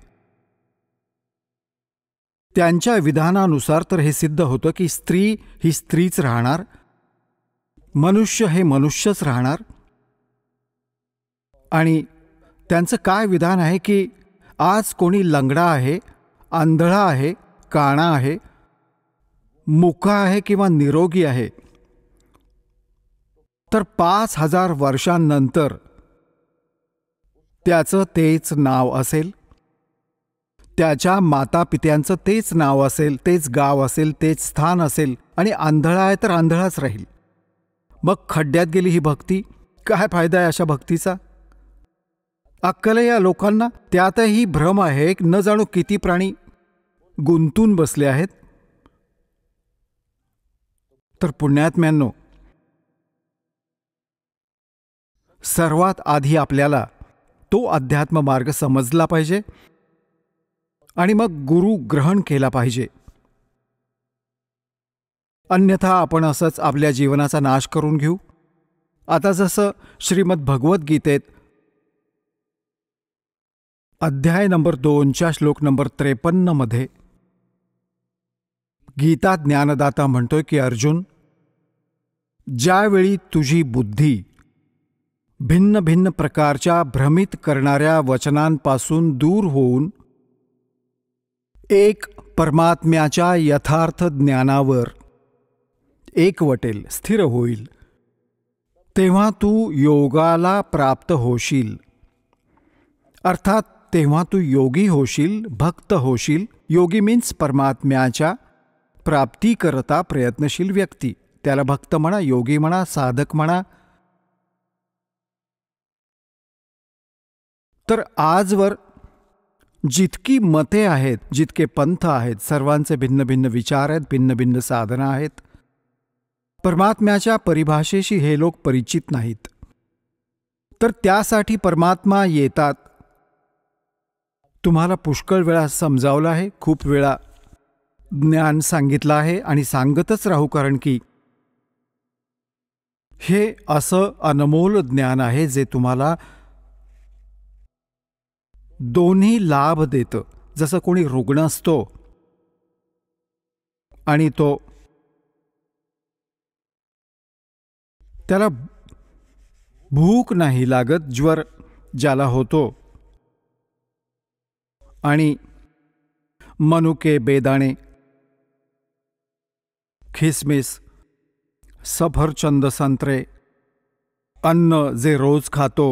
त्यांच्या विधानानुसार तर हे सिद्ध होतं की स्त्री ही स्त्रीच राहणार, मनुष्य हे मनुष्यच राहणार. आणि त्यांचं काय विधान आहे की आज कोणी लंगडा आहे, आंधळा आहे, काणा आहे, मुका आहे किंवा निरोगी आहे, तर 5000 वर्षांनंतर त्याचं तेच नाव असेल, त्याच्या मातापित्यांचं तेच नाव असेल, तेच गाव असेल, तेच स्थान असेल. आणि आंधळा आहे तर आंधळाच राहील. मग खड्ड्यात गेली ही भक्ती. काय फायदा आहे अशा भक्तीचा? अक्कल या लोकांना. त्यातही भ्रम आहे, न जाणू किती प्राणी गुंतून बसले आहेत. तर पुण्यात्म्यांनो, सर्वात आधी आपल्याला तो अध्यात्म मार्ग समजला पाहिजे आणि मग गुरु ग्रहण केला पाहिजे. अन्यथा आपण असंच आपल्या जीवनाचा नाश करून घेऊ. आता जसं श्रीमद भगवद्गीतेत अध्याय नंबर 2 श्लोक नंबर 53 मध्ये गीता ज्ञानदाता म्हणतोय की अर्जुन, ज्यावेळी तुझी बुद्धी भिन्न भिन्न प्रकारच्या भ्रमित करणाऱ्या वचनांपासून दूर होऊन एक परमात्म्याच्या यथार्थ ज्ञानावर एकवटेल, स्थिर होईल, तेव्हा तू योगाला प्राप्त होशील. अर्थात तेव्हा तू योगी होशील, भक्त होशील. योगी मीन्स परमात्म्याच्या प्राप्तीकरता प्रयत्नशील व्यक्ती. त्याला भक्त म्हणा, योगी म्हणा, साधक म्हणा. तर आजवर जितकी मते आहेत, जितके पंथ आहेत, सर्वांचे भिन्न भिन्न विचार आहेत, भिन्न भिन्न साधना आहेत. परमात्म्याच्या परिभाषेशी हे लोक परिचित नाहीत. तर त्यासाठी परमात्मा येतात. तुम्हाला पुष्कळ वेळा समजावलं आहे, खूप वेळा ज्ञान सांगितलं आहे आणि सांगतच राहू, कारण की हे असं अनमोल ज्ञान आहे जे तुम्हाला दोन्ही लाभ देतं. जसं कोणी रुग्ण असतो आणि त्याला भूक नाही लागत, ज्वर ज्याला होतो, आणि मनुके, बेदाणे, खिसमिस, सफरचंद, संत्रे, अन्न जे रोज खातो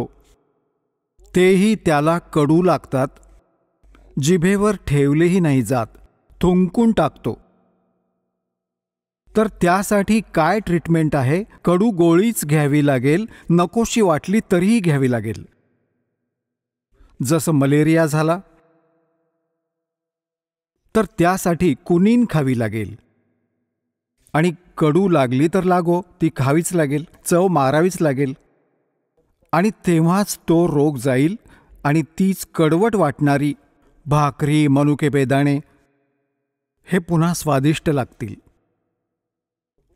तेही त्याला कडू लागतात. जिभेवर ठेवलेही नाही जात, थुंकून टाकतो. तर त्यासाठी काय ट्रीटमेंट आहे? कडू गोळीच घ्यावी लागेल, नकोशी वाटली तरीही घ्यावी लागेल. जसं मलेरिया झाला तर त्यासाठी कुनीन खावी लागेल. आणि कडू लागली तर लागो, ती खावीच लागेल, चव मारावीच लागेल. आणि तेव्हाच तो रोग जाईल आणि तीच कडवट वाटणारी भाकरी, मनुके, बेदाणे हे पुन्हा स्वादिष्ट लागतील.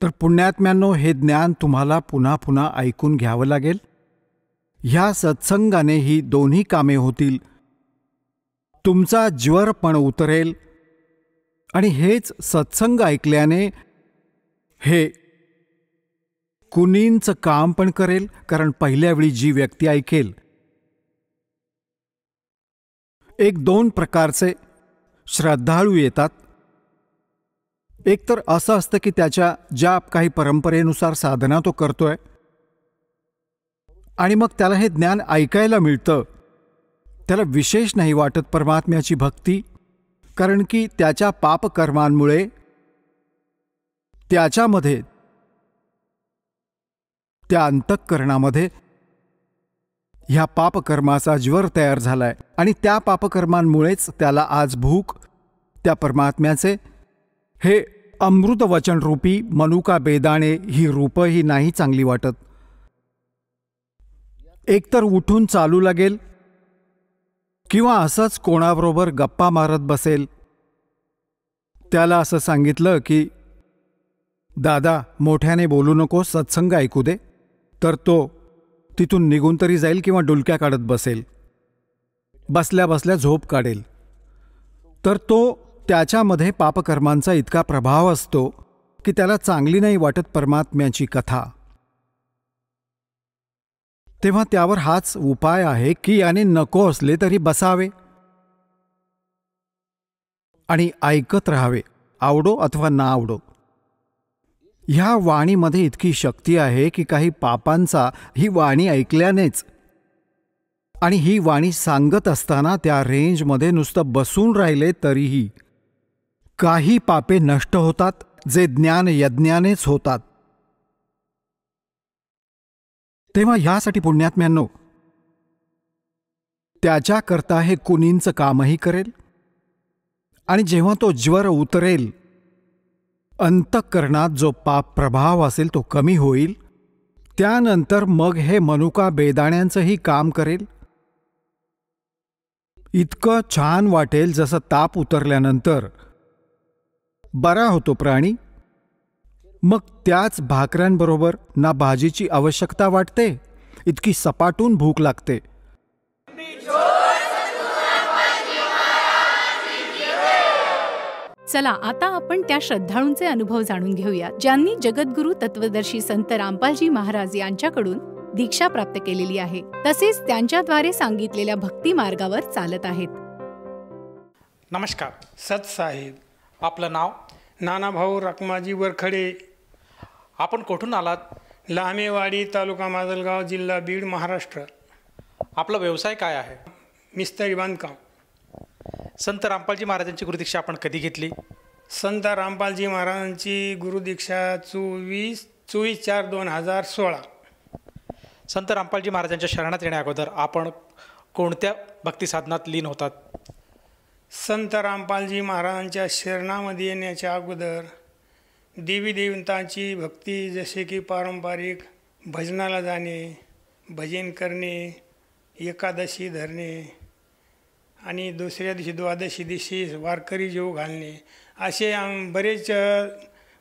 तर पुण्यात्म्यांनो, हे ज्ञान तुम्हाला पुन्हा पुन्हा ऐकून घ्यावं लागेल. ह्या सत्संगाने ही दोन्ही कामे होतील. तुमचा ज्वर पण उतरेल आणि हेच सत्संग ऐकल्याने हे कुनींचं काम पण करेल. कारण पहिल्या वेळी जी व्यक्ती ऐकेल, एक दोन प्रकारचे श्रद्धाळू येतात. एक तर असं असतं की त्याच्या ज्या काही परंपरेनुसार साधना तो करतोय आणि मग त्याला हे ज्ञान ऐकायला मिळतं. त्याला विशेष नाही वाटत परमात्म्याची भक्ती, कारण की त्याच्या पापकर्मांमुळे त्याच्यामध्ये, त्या अंतःकरणामध्ये ह्या पापकर्माचा ज्वर तयार झालाय आणि त्या पापकर्मांमुळेच त्याला आज भूक त्या परमात्म्याचे हे अमृतवचन रूपी मनुका, बेदाणे ही रूपही नाही चांगली वाटत. एकतर उठून चालू लागेल किंवा असंच कोणाबरोबर गप्पा मारत बसेल. त्याला असं सांगितलं की दादा मोठ्याने बोलू नको, सत्संग ऐकू दे, तर तो तिथून निघून तरी जाईल किंवा डुलक्या काढत बसेल, बसल्या बसल्या झोप काढेल. तर तो त्याच्यामध्ये पापकर्मांचा इतका प्रभाव असतो की त्याला चांगली नाही वाटत परमात्म्याची कथा. तेव्हा त्यावर हाच उपाय आहे की याने नको असले तरी बसावे आणि ऐकत राहावे, आवडो अथवा ना आवडो. ह्या वाणीमध्ये इतकी शक्ती आहे की काही पापांचा ही वाणी ऐकल्यानेच, आणि ही वाणी सांगत असताना त्या रेंजमध्ये नुसतं बसून राहिले तरीही काही पापे नष्ट होतात, जे ज्ञान यज्ञानेच होतात. तेव्हा ह्यासाठी पुण्यात्म्यांनो, त्याच्याकरता हे कुनींचं कामही करेल. आणि जेव्हा तो ज्वर उतरेल, अंतःकरणात जो पाप प्रभाव असेल तो कमी होईल. त्यानंतर मग हे मनुका, बेदाण्यांचंही काम करेल. इतकं छान वाटेल जसं ताप उतरल्यानंतर बरा होतो प्राणी. मग त्याच भाकऱ्यांबरोबर ना भाजीची आवश्यकता वाटते, इतकी सपाटून भूक लागते. चला आता आपण त्या श्रद्धाळूंचे अनुभव जाणून घेऊया, ज्यांनी जगद्गुरु तत्वदर्शी संत रामपालजी महाराज यांच्याकडून दीक्षा प्राप्त केलेली आहे, तसेच त्यांच्याद्वारे सांगितलेल्या भक्ती मार्गावर चालत आहेत. नमस्कार. सत साहेब. आपलं नाव? नानाभाऊ रखमाजी वरखडे. आपण कुठून आलात? लामेवाडी, तालुका माजलगाव, जिल्हा बीड, महाराष्ट्र. आपला व्यवसाय काय आहे? मिस्त्री बांधकाम. संत रामपालजी महाराजांची गुरुदीक्षा आपण कधी घेतली? संत रामपालजी महाराजांची गुरुदीक्षा 24/4/2016. संत रामपालजी महाराजांच्या शरणात येण्या अगोदर आपण कोणत्या भक्ती साधनात लीन होतात? संत रामपालजी महाराजांच्या शरणामध्ये येण्याच्या अगोदर देवी देवतांची भक्ती, जसे की पारंपरिक भजनाला जाणे, भजन करणे, एकादशी धरणे आणि दुसऱ्या दिवशी द्वादशी दिवशी वारकरी जेवू घालणे, असे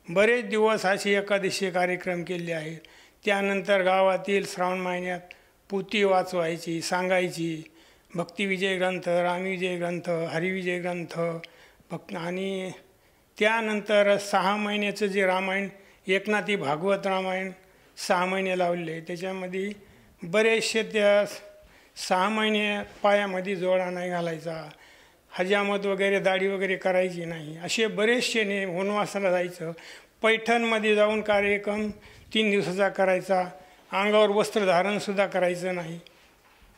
बरेच दिवस असे एकादशी कार्यक्रम केले आहेत. त्यानंतर गावातील श्रावण महिन्यात पोथी वाचवायची, सांगायची, भक्तिविजय ग्रंथ, रामविजय ग्रंथ, हरिविजय ग्रंथ आणि त्यानंतर 6 महिन्याचं जे रामायण, एकनाथी भागवत रामायण 6 महिने लावले. त्याच्यामध्ये बरेचसे त्या 6 महिने पायामध्ये जोडा नाही घालायचा, हजामत वगैरे, दाढी वगैरे करायची नाही, असे बरेचसे नेम. वनवासाला जायचं, पैठणमध्ये जाऊन कार्यक्रम 3 दिवसाचा करायचा, अंगावर वस्त्रधारणसुद्धा करायचं नाही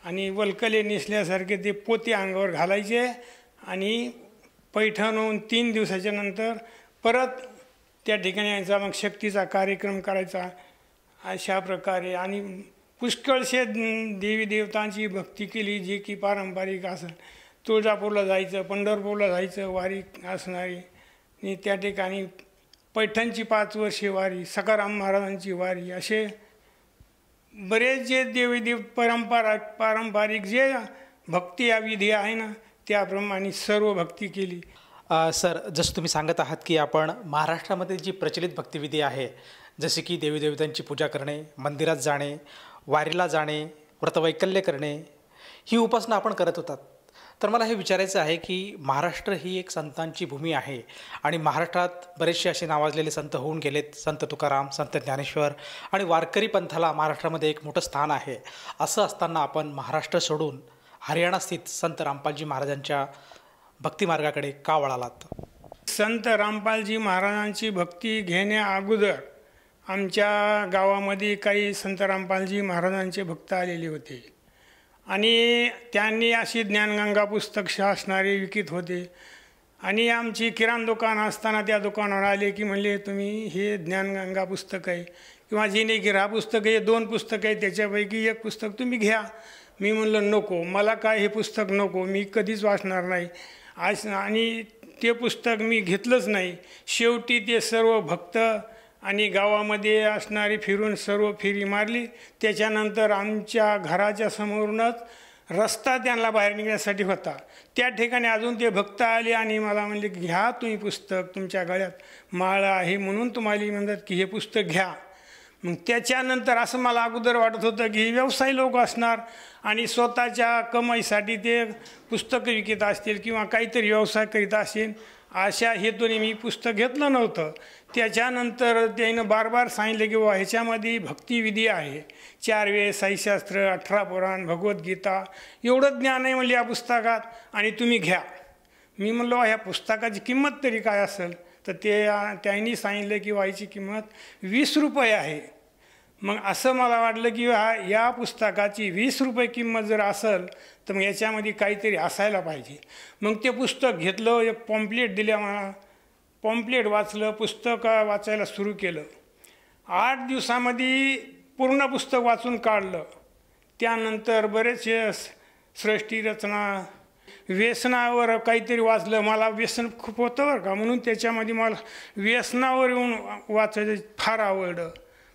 आणि वल्कले नेसल्यासारखे ते पोते अंगावर घालायचे आणि पैठणहून 3 दिवसाच्या नंतर परत त्या ठिकाणी यांचा मग शक्तीचा कार्यक्रम करायचा अशा प्रकारे. आणि पुष्कळशे देवी देवतांची भक्ती केली जी की पारंपरिक असेल. तुळजापूरला जायचं, पंढरपूरला जायचं वारी असणारी. आणि त्या ठिकाणी पैठणची 5 वर्षे वारी, सखाराम महाराजांची वारी, असे बरेच जे देवी देव पारंपरिक जे भक्ती या विधी आहे ना त्याप्रमाणे सर्व भक्ती केली. सर, जसं तुम्ही सांगत आहात की आपण महाराष्ट्रामध्ये जी प्रचलित भक्तिविधी आहे, जसे की देवी देवतांची पूजा करणे, मंदिरात जाणे, वारीला जाणे, व्रतवैकल्य करणे, ही उपासना आपण करत होतात. तर मला हे विचारायचं आहे की महाराष्ट्र ही एक संतांची भूमी आहे आणि महाराष्ट्रात बरेचसे असे नावाजलेले संत होऊन गेलेत. संत तुकाराम, संत ज्ञानेश्वर आणि वारकरी पंथाला महाराष्ट्रामध्ये एक मोठं स्थान आहे. असं असताना आपण महाराष्ट्र सोडून हरियाणास्थित संत रामपालजी महाराजांच्या भक्तिमार्गाकडे का वळालात? संत रामपालजी महाराजांची भक्ती घेण्या अगोदर आमच्या गावामध्ये काही संत रामपालजी महाराजांचे भक्त आलेले होते आणि त्यांनी अशी ज्ञानगंगा पुस्तक असणारे विकत होते. आणि आमची किराणा दुकान असताना त्या दुकानावर आले की म्हणले तुम्ही हे ज्ञानगंगा पुस्तक आहे किंवा जिने गिरा पुस्तक आहे, 2 पुस्तक आहे, त्याच्यापैकी एक पुस्तक तुम्ही घ्या. मी म्हणलं नको, मला काय हे पुस्तक नको, मी कधीच वाचणार नाही. आणि ते पुस्तक मी घेतलंच नाही. शेवटी ते सर्व भक्त आणि गावामध्ये असणारी फिरून सर्व फेरी मारली. त्याच्यानंतर आमच्या घराच्या समोरूनच रस्ता त्यांना बाहेर निघण्यासाठी होता. त्या ठिकाणी अजून ते भक्त आले आणि मला म्हणले की घ्या तुम्ही पुस्तक, तुमच्या गळ्यात माळ आहे म्हणून तुम्हाला म्हणतात की हे पुस्तक घ्या. मग त्याच्यानंतर असं मला अगोदर वाटत होतं की व्यवसायी लोक असणार आणि स्वतःच्या कमाईसाठी ते पुस्तकं विकत असतील किंवा काहीतरी व्यवसाय करीत असेल, अशा हेतूने मी पुस्तक घेतलं नव्हतं. त्याच्यानंतर त्यानं बार सांगितलं की वा ह्याच्यामध्ये भक्तिविधी आहे, 4 वेद, साईशास्त्र, 18 पुराण, भगवद्गीता, एवढं ज्ञान आहे म्हणले या पुस्तकात आणि तुम्ही घ्या. मी म्हणलो ह्या पुस्तकाची किंमत तरी काय असेल? तर त्यांनी सांगितलं की वाईची किंमत 20 रुपये आहे. मग असं मला वाटलं की या पुस्तकाची 20 रुपये किंमत जर असेल तर मग याच्यामध्ये काहीतरी असायला पाहिजे. मग ते पुस्तक घेतलं, एक पॉम्पलेट दिल्या मला, पॉम्पलेट वाचलं, पुस्तक वाचायला सुरू केलं. 8 दिवसामध्ये पूर्ण पुस्तक वाचून काढलं. त्यानंतर बरेचसे सृष्टी रचना, व्यसनावर काहीतरी वाचलं. मला व्यसन खूप होतं बरं का, म्हणून त्याच्यामध्ये मला व्यसनावर येऊन वाचायचं फार आवडलं.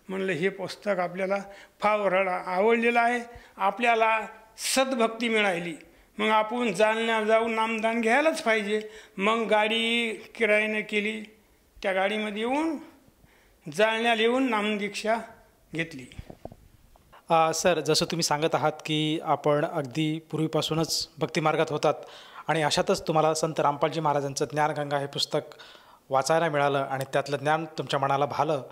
म्हणलं हे पुस्तक आपल्याला फार आवडलेलं आहे, आपल्याला सद्भक्ती मिळाली, मग आपण जालन्यात जाऊन नामदान घ्यायलाच पाहिजे. मग गाडी किरायाने केली, त्या गाडीमध्ये येऊन जालन्याला येऊन नामदीक्षा घेतली. सर, जसं तुम्ही सांगत आहात की आपण अगदी पूर्वीपासूनच भक्तिमार्गात होतात आणि अशातच तुम्हाला संत रामपालजी महाराजांचं ज्ञानगंगा हे पुस्तक वाचायला मिळालं आणि त्यातलं ज्ञान तुमच्या मनाला भालं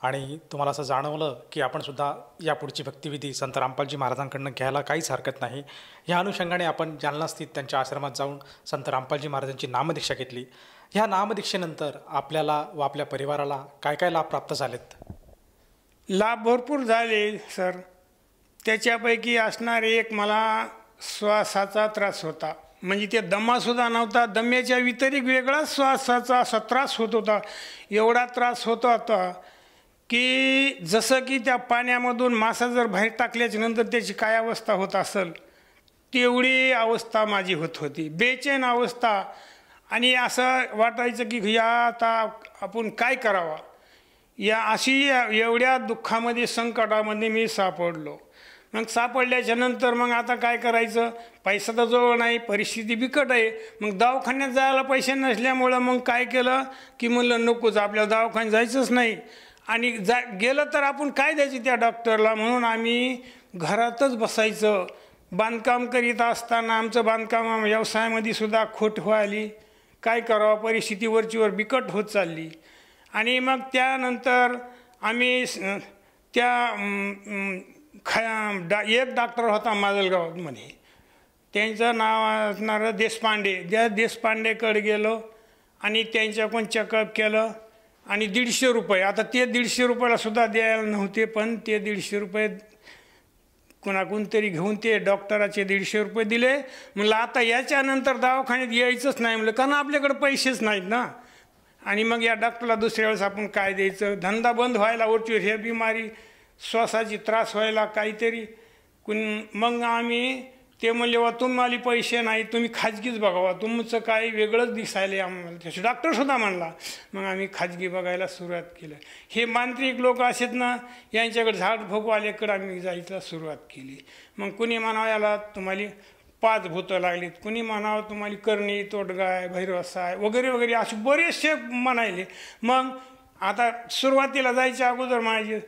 आणि तुम्हाला असं जाणवलं की आपणसुद्धा यापुढची भक्तिविधी संत रामपालजी महाराजांकडून घ्यायला काहीच हरकत नाही. ह्या अनुषंगाने आपण जालनास्थित त्यांच्या आश्रमात जाऊन संत रामपालजी महाराजांची नामदीक्षा घेतली. ह्या नामदीक्षेनंतर आपल्याला व आपल्या परिवाराला काय काय लाभ प्राप्त झालेत? लाभ भरपूर झाले सर. त्याच्यापैकी असणारे एक मला श्वासाचा त्रास होता, म्हणजे ते दमासुद्धा नव्हता, दम्याच्या व्यतिरिक्त वेगळाच श्वासाचा असा त्रास होत होता. एवढा त्रास होत होता की जसं की त्या पाण्यामधून मासा जर बाहेर टाकल्याच्या नंतर त्याची काय अवस्था होत असेल तेवढी अवस्था माझी होत होती, बेचैन अवस्था. आणि असं वाटायचं की या आता आपण काय करावा, या अशी एवढ्या दुःखामध्ये संकटामध्ये मी सापडलो. मग सापडल्याच्या नंतर मग आता काय करायचं, पैसा तर जवळ नाही, परिस्थिती बिकट आहे. मग दवाखान्यात जायला पैसे नसल्यामुळं मग काय केलं की म्हणलं नकोच, आपल्याला दवाखान्यात जायचंच नाही आणि गेलं तर आपण काय द्यायचं त्या डॉक्टरला, म्हणून आम्ही घरातच बसायचं. बांधकाम करीत असताना आमचं बांधकाम व्यवसायामध्ये सुद्धा खोट व्हायली, काय करावं, परिस्थिती वरचीवर बिकट होत चालली. आणि मग त्यानंतर आम्ही एक डॉक्टर होता माजलगावमध्ये, त्यांचं नाव असणारं देशपांडे, त्या देशपांडेकडे गेलो आणि त्यांच्याकडून चेकअप केलं आणि 150 रुपये, आता ते 150 रुपयाला सुद्धा द्यायला नव्हते, पण ते 150 रुपये कोणाकडून तरी घेऊन ते डॉक्टराचे 150 रुपये दिले. म्हणलं आता याच्यानंतर दवाखान्यात यायचंच नाही म्हणलं, कारण आपल्याकडे पैसेच नाहीत ना. आणि मग या डॉक्टरला दुसऱ्या वेळेस आपण काय द्यायचं, धंदा बंद व्हायला वरची हे बिमारी श्वासाची त्रास व्हायला काहीतरी मग आम्ही ते म्हणले वा तुम्हाला पैसे नाही, तुम्ही खाजगीच बघावा, तुमचं काय वेगळंच दिसायला आम्हाला, त्याचे डॉक्टरसुद्धा म्हणला. मग आम्ही खाजगी बघायला सुरुवात केलं. हे मांत्रिक लोक असेत ना, यांच्याकडे झाडफोकवाल्याकडे आम्ही जायला सुरुवात केली. मग कुणी म्हणावं याला तुम्हाला 5 भूतं लागलीत, कुणी म्हणावं तुम्हाला करणी तोडगाय भैरवसाय वगैरे वगैरे असे बरेचसे म्हणायले. मग आता सुरुवातीला जायच्या अगोदर माझे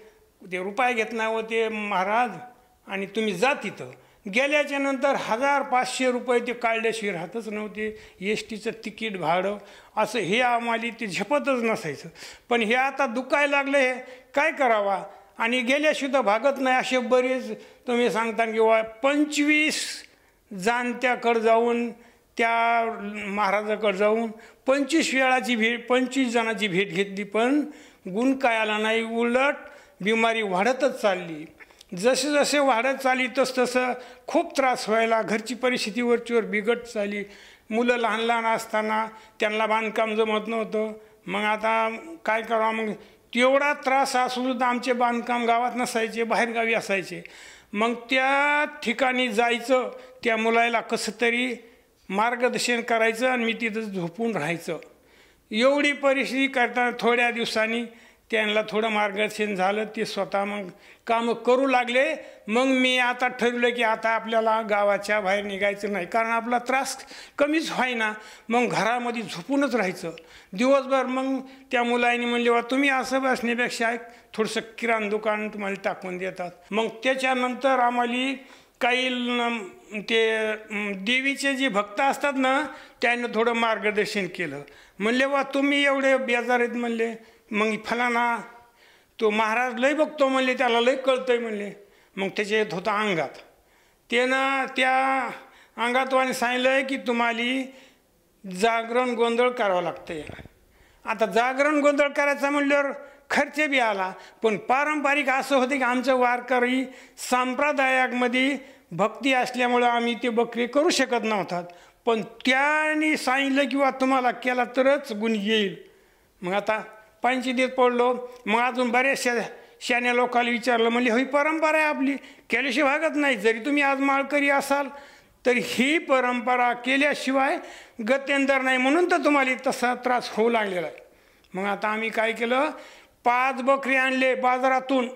ते रुपये घेत नाही व ते महाराज, आणि तुम्ही जा तिथं. गेल्याच्या नंतर 1500 रुपये ते काढल्याशिवाय राहतच नव्हते. एस टीचं तिकीट भाडं असं हे आम्हाला ते झेपतच नसायचं. पण हे आता दुखायला लागलं, हे काय करावा, आणि गेल्याशिवाय भागत नाही. असे बरेच तुम्ही सांगता किंवा 25 जाणत्याकडे जाऊन त्या महाराजाकडे जाऊन 25 वेळाची भेट, 25 जणांची भेट घेतली, पण गुण काय आला नाही. उलट बिमारी वाढतच चालली. जसे जसे वाढत चालली तसं खूप त्रास व्हायला, घरची परिस्थिती वरचीवर बिघट चालली. मुलं लहान लहान असताना त्यांना बांधकाम जमत नव्हतं. मग आता काय करावं, मग तेवढा त्रास असूनसुद्धा आमचे बांधकाम गावात नसायचे, बाहेरगावी असायचे. मग त्या ठिकाणी जायचं, त्या मुलाला कसं तरी मार्गदर्शन करायचं आणि मी तिथं झोपून राहायचं. एवढी परिस्थिती करताना थोड्या दिवसांनी त्यांना थोडं मार्गदर्शन झालं, ते स्वतः मग कामं करू लागले. मग मी आता ठरवलं की आता आपल्याला गावाच्या बाहेर निघायचं नाही, कारण आपला त्रास कमीच व्हायना. मग घरामध्ये झोपूनच राहायचं दिवसभर. मग त्या मुलांनी म्हणले वा तुम्ही असं बसण्यापेक्षा थोडंसं किराणा दुकान तुम्हाला टाकून देतात. मग त्याच्यानंतर आम्हाला काही ते देवीचे जे भक्त असतात ना, त्यांना थोडं मार्गदर्शन केलं. म्हणले वा तुम्ही एवढे बेजार आहेत म्हणले, मग फलाना तो महाराज लय बघतो म्हणले, त्याला लय कळतंय म्हणले. मग त्याच्या येत होता अंगात, त्यानं त्या अंगातवाने सांगितलं आहे की तुम्हाला जागरण गोंधळ करावं लागतंय. आता जागरण गोंधळ करायचा म्हणल्यावर खर्च बी आला. पण पारंपरिक असं होतं की आमचं वारकरी संप्रदायामध्ये भक्ती असल्यामुळं आम्ही ते बकरी करू शकत नव्हतात. पण त्याने सांगितलं किंवा तुम्हाला केला तरच गुण येईल. मग आता पंचायतीत पडलो. मग अजून बऱ्याचशा शान्या लोकांना विचारलं, म्हणजे ही परंपरा आहे आपली, केल्याशिवाय भागत नाही. जरी तुम्ही आज माळकरी असाल तरी ही परंपरा केल्याशिवाय गत्यंतर नाही, म्हणून तर तुम्हाला तसा त्रास होऊ लागलेला आहे. मग आता आम्ही काय केलं, 5 बकरी आणले बाजारातून,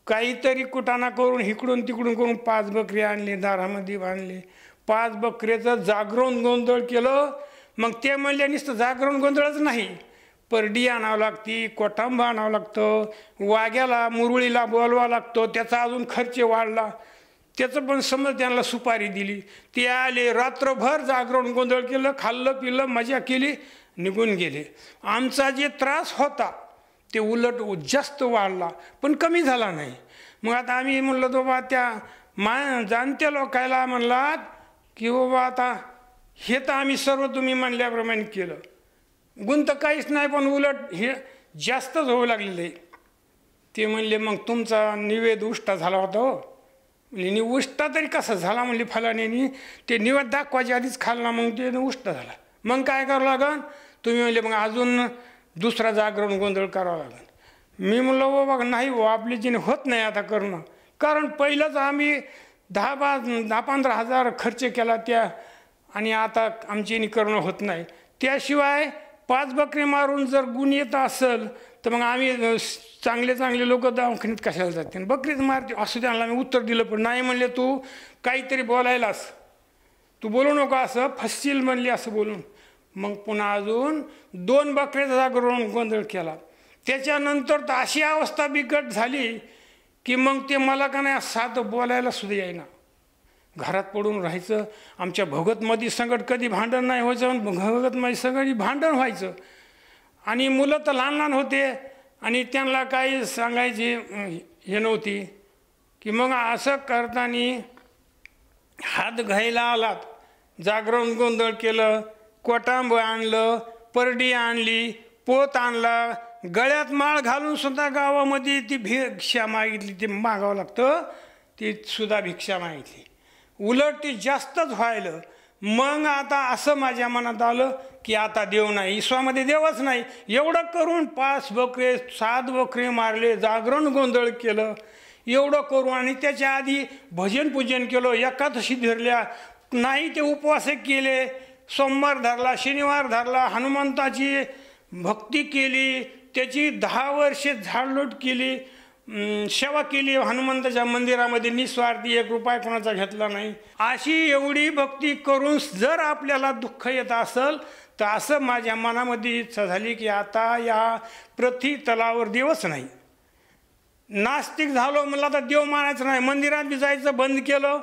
काहीतरी कुटाणा करून इकडून तिकडून करून 5 बकरी आणले, दारामध्ये बांधले. 5 बकऱ्याचं जागरण गोंधळ केलं. मग ते म्हणले नुसतं जागरण गोंधळच नाही, परडी आणावं लागती, कोटांबा आणावं लागतं, वाघ्याला मुरळीला बोलवावं लागतं, त्याचा अजून खर्च वाढला. त्याचं पण समज त्यांना सुपारी दिली. ते आले, रात्रभर जागरण गोंधळ केलं, खाल्लं पिल्लं, मजा केली, निघून गेले. आमचा जे त्रास होता ते उलट जास्त वाढला, पण कमी झाला नाही. मग आता आम्ही म्हणलं बाबा त्या जाणत्या लोकायला म्हणलात की बाबा आता हे तर आम्ही सर्व तुम्ही म्हणल्याप्रमाणे केलं, गुण तर काहीच नाही, पण उलट हे जास्तच होऊ लागलेलं आहे. ते म्हणले मग तुमचा निवेद उष्टा झाला होता हो. म्हणजे उष्टा तरी कसा झाला म्हणले, फलाण्यानी ते निवेद दाखवायच्या आधीच खाल्ला, मग ते उष्टा झाला. मग काय करावं लागन तुम्ही म्हणले, मग अजून दुसरा जागरण गोंधळ करावा लागेल. मी म्हणलं हो बघा नाही हो, आपली जिने होत नाही आता करणं, कारण पहिलंच आम्ही 10-15 हजार खर्च केला त्या, आणि आता आमची करणं होत नाही. त्याशिवाय 5 बकरी मारून जर गुण येत असेल तर मग आम्ही चांगले चांगले लोक दवाखान्यात कशाला जाते, बकरीच मारते असं त्यांना मी उत्तर दिलं. पण नाही म्हणले, तू काहीतरी बोलायलास, तू बोलू नको, असं फसशील म्हणले असं बोलून. मग पुन्हा अजून 2 बकऱ्याचा जागरण गोंधळ केला. त्याच्यानंतर तर अशी अवस्था बिकट झाली की मग ते मला का नाही साधं बोलायला सुद्धा येईना, घरात पडून राहायचं. आमच्या भगतमध्ये संकट कधी भांडण नाही व्हायचं, भगतमध्ये सगळी भांडण व्हायचं. आणि मुलं तर लहान लहान होते आणि त्यांना काही सांगायची हे नव्हती. की मग असं करताना हात घ्यायला आलात, जागरण गोंधळ केलं, कोटांब आणलं, परडी आणली, पोत आणला, गळ्यात माळ घालून सुद्धा गावामध्ये ती भिक्षा मागितली, ते मागावं लागतं, ती सुद्धा भिक्षा मागितली. उलट ती जास्तच व्हायलं. मग आता असं माझ्या मनात आलं की आता देव नाही, ईश्वरामध्ये देवच नाही. एवढं करून 5 बकरे 7 बकरे मारले, जागरण गोंधळ केलं, एवढं करू. आणि त्याच्या आधी भजन पूजन केलं, एकादशी धरल्या, नाही ते उपवास केले, सोमवार धरला, शनिवार धरला, हनुमंताची भक्ती केली, त्याची 10 वर्षे झाडलोट केली, सेवा केली हनुमंताच्या मंदिरामध्ये, निस्वार्थी, 1 रुपया कोणाचा घेतला नाही. अशी एवढी भक्ती करून जर आपल्याला दुःख येत असेल तर असं माझ्या मनामध्ये इच्छा झाली की आता या पृथ्वी तलावर देवच नाही. नास्तिक झालो, मला आता देव मानायचं नाही, मंदिरात बी जायचं बंद केलं,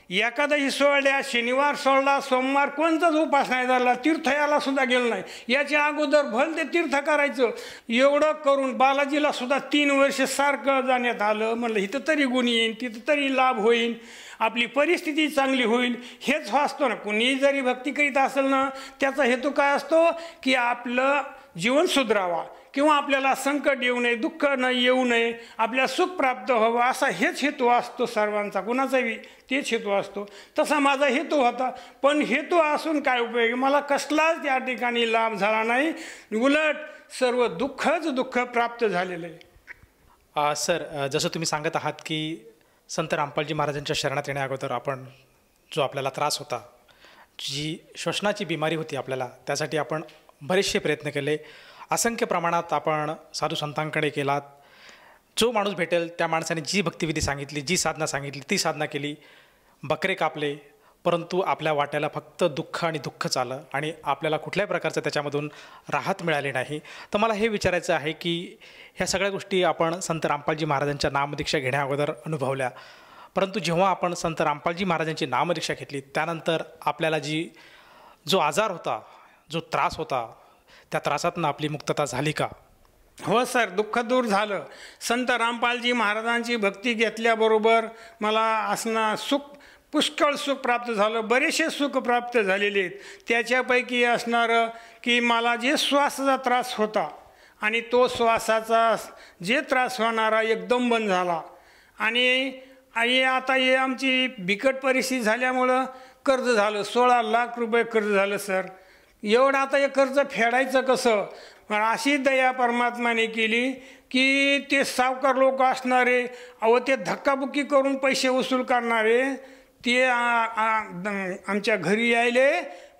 एकादशी सोडल्या, शनिवार सोडला, सोमवार कोणताच उपास नाही झाला, तीर्थयाला सुद्धा गेलो नाही. याच्या अगोदर भल ते तीर्थ करायचं. एवढं करून बालाजीला सुद्धा 3 वर्ष सारखं जाण्यात आलं. म्हणलं इथं तरी गुण येईन, तिथं तरी लाभ होईल, आपली परिस्थिती चांगली होईल, हेच असतो ना. कुणी जरी भक्ती करीत असेल ना, त्याचा हेतू काय असतो की आपलं जीवन सुधरावा किंवा आपल्याला संकट येऊ नये, दुःख न येऊ नये, आपल्याला सुख प्राप्त व्हावं, असा हेच हेतू असतो सर्वांचा, कुणाचाही तेच हेतू असतो. तसा माझा हेतू होता. पण हेतू असून काय उपयोग, मला कसलाच त्या ठिकाणी लाभ झाला नाही, उलट सर्व दुःखच दुःख प्राप्त झालेलं आहे. सर, जसं तुम्ही सांगत आहात की संत रामपालजी महाराजांच्या शरणात येण्या अगोदर आपण जो आपल्याला त्रास होता, जी श्वसनाची बिमारी होती आपल्याला, त्यासाठी आपण बरेचसे प्रयत्न केले, असंख्य प्रमाणात आपण साधू संतांकडे गेलात. जो माणूस भेटेल त्या माणसाने जी भक्तिविधी सांगितली, जी साधना सांगितली, ती साधना केली, बकरे कापले, परंतु आपल्या वाट्याला फक्त दुःख आणि दुःखच आलं आणि आपल्याला कुठल्याही प्रकारचं त्याच्यामधून राहत मिळाली नाही. तर मला हे विचारायचं आहे की ह्या सगळ्या गोष्टी आपण संत रामपालजी महाराजांच्या नामदीक्षा घेण्याअगोदर अनुभवल्या, परंतु जेव्हा आपण संत रामपालजी महाराजांची नामदीक्षा घेतली त्यानंतर आपल्याला जो आजार होता, जो त्रास होता, त्या त्रासातून आपली मुक्तता झाली का? हो सर, दुःख दूर झालं. संत रामपालजी महाराजांची भक्ती घेतल्याबरोबर मला असणं सुख, पुष्कळ सुख प्राप्त झालं, बरेचसे सुख प्राप्त झालेले आहेत. त्याच्यापैकी असणारं की मला जे श्वासाचा त्रास होता आणि तो श्वासाचा जे त्रास होणारा एकदम बंद झाला. आणि आता हे आमची बिकट परिस्थिती झाल्यामुळं कर्ज झालं, 16 लाख रुपये कर्ज झालं सर. एवढं आता हे कर्ज फेडायचं कसं? अशी दया परमात्माने केली की ते सावकार लोक असणारे, ते धक्काबुक्की करून पैसे वसूल करणारे, ते आमच्या घरी यायले,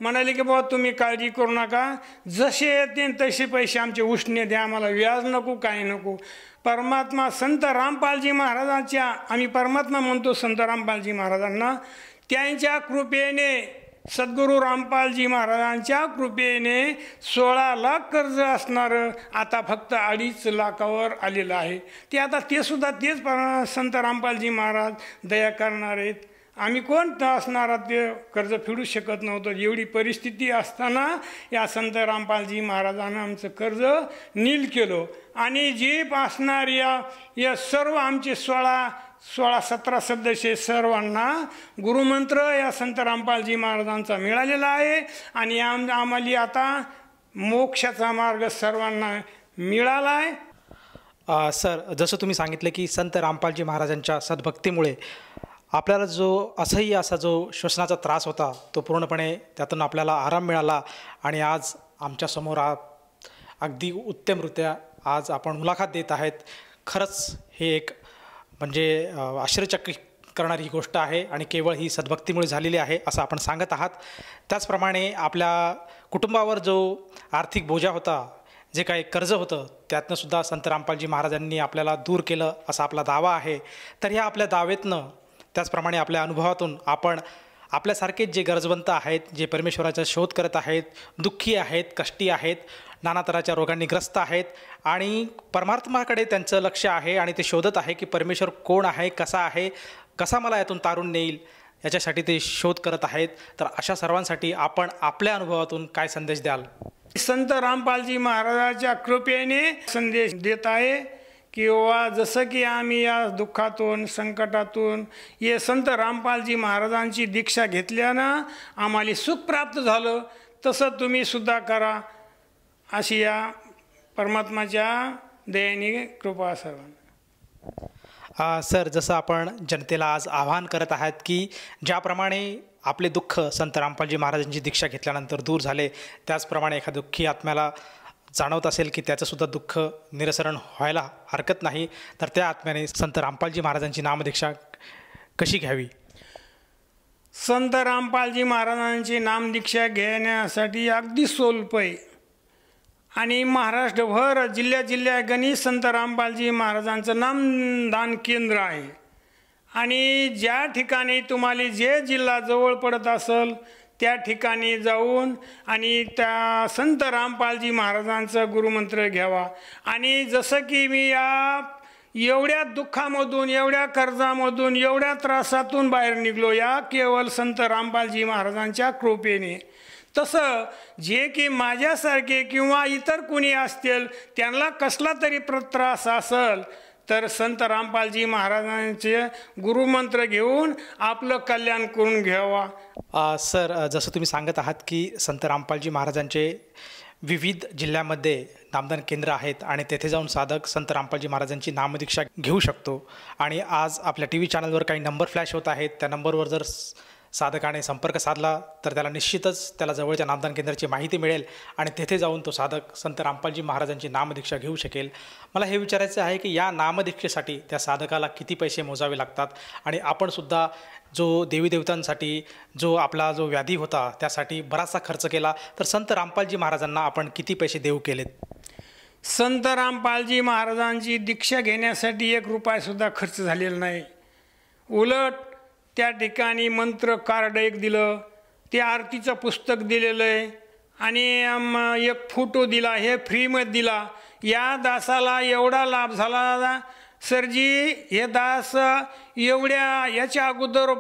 म्हणाले की बाबा तुम्ही काळजी करू नका, जसे येते तसे पैसे आमचे उष्णे द्या, आम्हाला व्याज नको, काही नको. परमात्मा संत रामपालजी महाराजांच्या, आम्ही परमात्मा म्हणतो संत रामपालजी महाराजांना, त्यांच्या कृपेने, सद्गुरू रामपालजी महाराजांच्या कृपेने 16 लाख कर्ज असणारं आता फक्त 2.5 लाखावर आलेलं आहे. ते आता ते सुद्धा तेच संत रामपालजी महाराज दया करणार आहेत. आम्ही कोण असणारा ते कर्ज फेडू शकत नव्हतं. एवढी परिस्थिती असताना या संत रामपालजी महाराजांना आमचं कर्ज नील केलं. आणि जी असणार या सर्व आमचे 16-17 सदस्य सर्वांना गुरुमंत्र या संत रामपालजी महाराजांचा मिळालेला आहे. आणि आम्हाला आता मोक्षाचा मार्ग सर्वांना मिळाला आहे. सर, जसं तुम्ही सांगितलं की संत रामपालजी महाराजांच्या सद्भक्तीमुळे आपल्याला जो असह्य असा जो श्वसनाचा त्रास होता तो पूर्णपणे त्यातून आपल्याला आराम मिळाला. आणि आज आमच्यासमोर अगदी उत्तमरित्या आज आपण मुलाखत देत आहेत. खरंच हे एक म्हणजे आश्चर्यचकित करणारी ही गोष्ट आहे आणि केवळ ही सद्भक्तीमुळे झालेली आहे असं आपण सांगत आहात. त्याचप्रमाणे आपल्या कुटुंबावर जो आर्थिक बोजा होता, जे काही कर्ज होतं, त्यातनंसुद्धा संत रामपालजी महाराजांनी आपल्याला दूर केलं असा आपला दावा आहे. तर ह्या आपल्या दावेतनं, त्याचप्रमाणे आपल्या अनुभवातून आपण आपल्यासारखेच जे गरजवंत आहेत, जे परमेश्वराचा शोध करत आहेत, दुःखी आहेत, कष्टी आहेत, नाना तऱ्हाच्या रोगांनी ग्रस्त आहेत आणि परमात्माकडे त्यांचं लक्ष आहे आणि ते शोधत आहे की परमेश्वर कोण आहे, कसा आहे, कसा मला यातून तारून नेईल, याच्यासाठी ते शोध करत आहेत. तर अशा सर्वांसाठी आपण आपल्या अनुभवातून काय संदेश द्याल? संत रामपालजी महाराजांच्या कृपेने संदेश देत आहे किंवा जसं की आम्ही या दुःखातून, संकटातून हे संत रामपालजी महाराजांची दीक्षा घेतल्यानं आम्हाला सुख प्राप्त झालं, तसं तुम्ही सुद्धा करा, अशी या परमात्माच्या दयेने कृपा सर्वांना. सर, जसं आपण जनतेला आज आवाहन करत आहात की ज्याप्रमाणे आपले दुःख संत रामपालजी महाराजांची दीक्षा घेतल्यानंतर दूर झाले, त्याचप्रमाणे एखाद्या दुःखी आत्म्याला जाणवत असेल की त्याचंसुद्धा दुःख निरसरण व्हायला हरकत नाही, तर त्या आत्म्याने संत रामपालजी महाराजांची नामदीक्षा कशी घ्यावी? संत रामपालजी महाराजांची नामदीक्षा घेण्यासाठी अगदी सोपं आहे आणि महाराष्ट्रभर जिल्ह्यात गणित संत रामपालजी महाराजांचं नामदान केंद्र आहे आणि ज्या ठिकाणी तुम्हाला जे जिल्हा जवळ पडत असेल त्या ठिकाणी जाऊन आणि त्या संत रामपालजी महाराजांचं गुरुमंत्र घ्यावा. आणि जसं की मी एवढ्या दुःखामधून, एवढ्या कर्जामधून, एवढ्या त्रासातून बाहेर निघलो या केवळ संत रामपालजी महाराजांच्या कृपेने, तसं जे की माझ्यासारखे किंवा इतर कुणी असतील त्यांना कसला तरी त्रास असेल तर संत रामपालजी महाराजांचे गुरुमंत्र घेऊन आपलं कल्याण करून घ्यावा. सर, जसं तुम्ही सांगत आहात की संत रामपालजी महाराजांचे विविध जिल्ह्यामध्ये नामदान केंद्र आहेत आणि तेथे जाऊन साधक संत रामपालजी महाराजांची नामदीक्षा घेऊ शकतो. आणि आज आपल्या TV चॅनलवर काही नंबर फ्लॅश होत आहेत. त्या नंबरवर जर साधकाने संपर्क साधला तर त्याला निश्चितच त्याला जवळच्या नामदान केंद्राची माहिती मिळेल आणि तेथे जाऊन तो साधक संत रामपालजी महाराजांची नामदीक्षा घेऊ शकेल. मला हे विचारायचं आहे की या नामदीक्षेसाठी त्या साधकाला किती पैसे मोजावे लागतात आणि आपणसुद्धा जो देवी देवतांसाठी जो आपला जो व्याधी होता त्यासाठी बराचसा खर्च केला, तर संत रामपालजी महाराजांना आपण किती पैसे देऊ केलेत? संत रामपालजी महाराजांची दीक्षा घेण्यासाठी 1 रुपयासुद्धा खर्च झालेला नाही. उलट त्या ठिकाणी मंत्र कार्ड एक दिलं, ते आरतीचं पुस्तक दिलेलं आहे आणि एक फोटो दिला, हे फ्रीमध्ये दिला. या दासाला एवढा लाभ झाला सरजी, हे दास एवढ्या याच्या अगोदर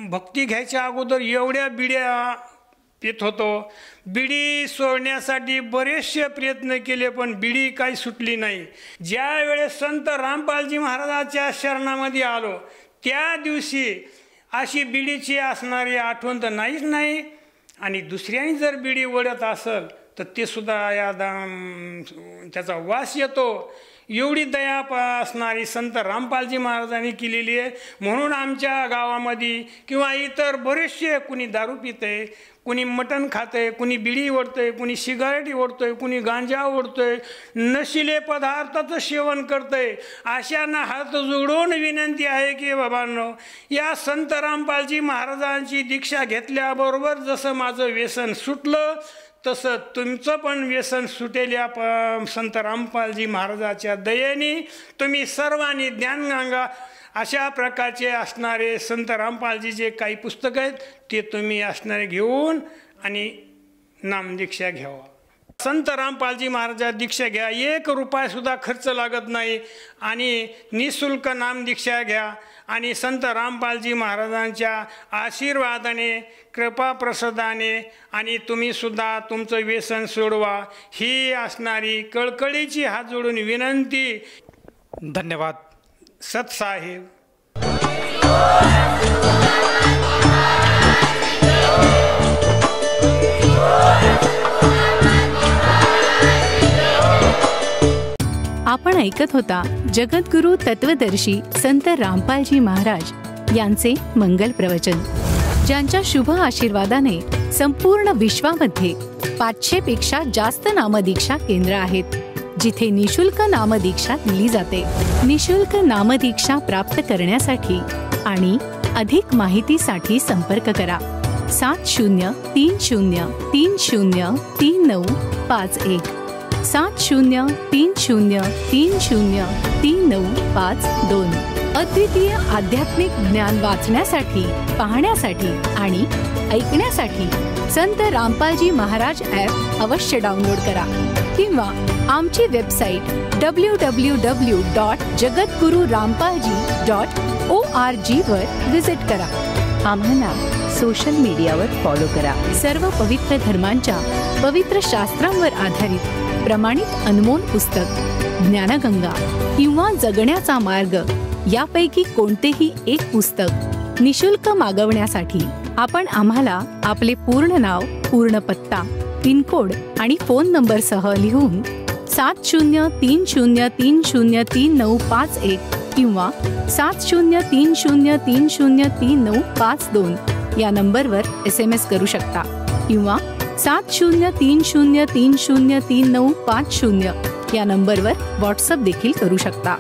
भक्ती घ्यायच्या अगोदर एवढ्या बिड्या पित होतो. बिडी सोडण्यासाठी बरेचसे प्रयत्न केले पण बिडी काही सुटली नाही. ज्या वेळेस संत रामपालजी महाराजांच्या शरणामध्ये आलो त्या दिवशी अशी बिडीची असणारी आठवण तर नाहीच नाही. आणि दुसऱ्याने जर बिडी ओढत असेल तर ते सुद्धा त्याचा वास येतो. एवढी दया असणारी संत रामपालजी महाराजांनी केलेली आहे. म्हणून आमच्या गावामध्ये किंवा इतर बरेचसे कुणी दारू पिते, कुणी मटण खाते, कुणी बिडी ओढतंय, कुणी सिगारेटी ओढतोय, कुणी गांजा ओढतोय, नशिले पदार्थाचं सेवन करतंय. अशांना हात जोडून विनंती आहे की बाबांनो, या संत रामपालजी महाराजांची दीक्षा घेतल्याबरोबर जसं माझं व्यसन सुटलं तसं तुमचं पण व्यसन सुटेल या संत रामपालजी महाराजाच्या दयेने. तुम्ही सर्वांनी ज्ञानगंगा अशा प्रकारचे असणारे संत रामपालजीचे काही पुस्तकं आहेत ते तुम्ही असणारे घेऊन आणि नामदीक्षा घ्यावा. संत रामपालजी महाराजा दीक्षा घ्या, 1 रुपयासुद्धा खर्च लागत नाही आणि निःशुल्क नामदीक्षा घ्या आणि संत रामपालजी महाराजांच्या आशीर्वादाने, कृपाप्रसादाने आणि तुम्हीसुद्धा तुमचं व्यसन सोडवा ही असणारी कळकळीची हात जोडून विनंती. धन्यवाद सतसाहेब. आपण ऐकत होता जगद्गुरु तत्वदर्शी संत रामपालजी महाराज यांचे मंगल प्रवचन, ज्यांच्या शुभ आशीर्वादाने संपूर्ण विश्वामध्ये 500 पेक्षा जास्त नामदीक्षा केंद्र आहेत, जिथे निशुल्क नामदीक्षा दिली जाते. निशुल्क नामदीक्षा प्राप्त करण्यासाठी आणि अधिक माहितीसाठी संपर्क करा 7030303951 7030303952. अद्वितीय आध्यात्मिक ज्ञान वाचण्यासाठी, पाहण्यासाठी आणि ऐकण्यासाठी संत रामपालजी महाराज ॲप अवश्य डाउनलोड करा किंवा आमची वेबसाईट www.jagadgururampalji.org वर व्हिजिट करा. आम्हाला सोशल मीडियावर फॉलो करा. सर्व पवित्र धर्मांच्या पवित्र शास्त्रांवर आधारित प्रमाणित अनमोल पुस्तक ज्ञानगंगा किंवा जगण्याचा मार्ग यापैकी कोणतेही एक पुस्तक निशुल्क मागवण्यासाठी आपण आम्हाला आपले पूर्ण नाव, पूर्ण पत्ता, पिनकोड आणि फोन नंबरसह लिहून 7030303951 किंवा 7030303952 या नंबरवर SMS करू शकता किंवा 7030303950 या नंबरवर व्हॉट्सअप देखील करू शकता.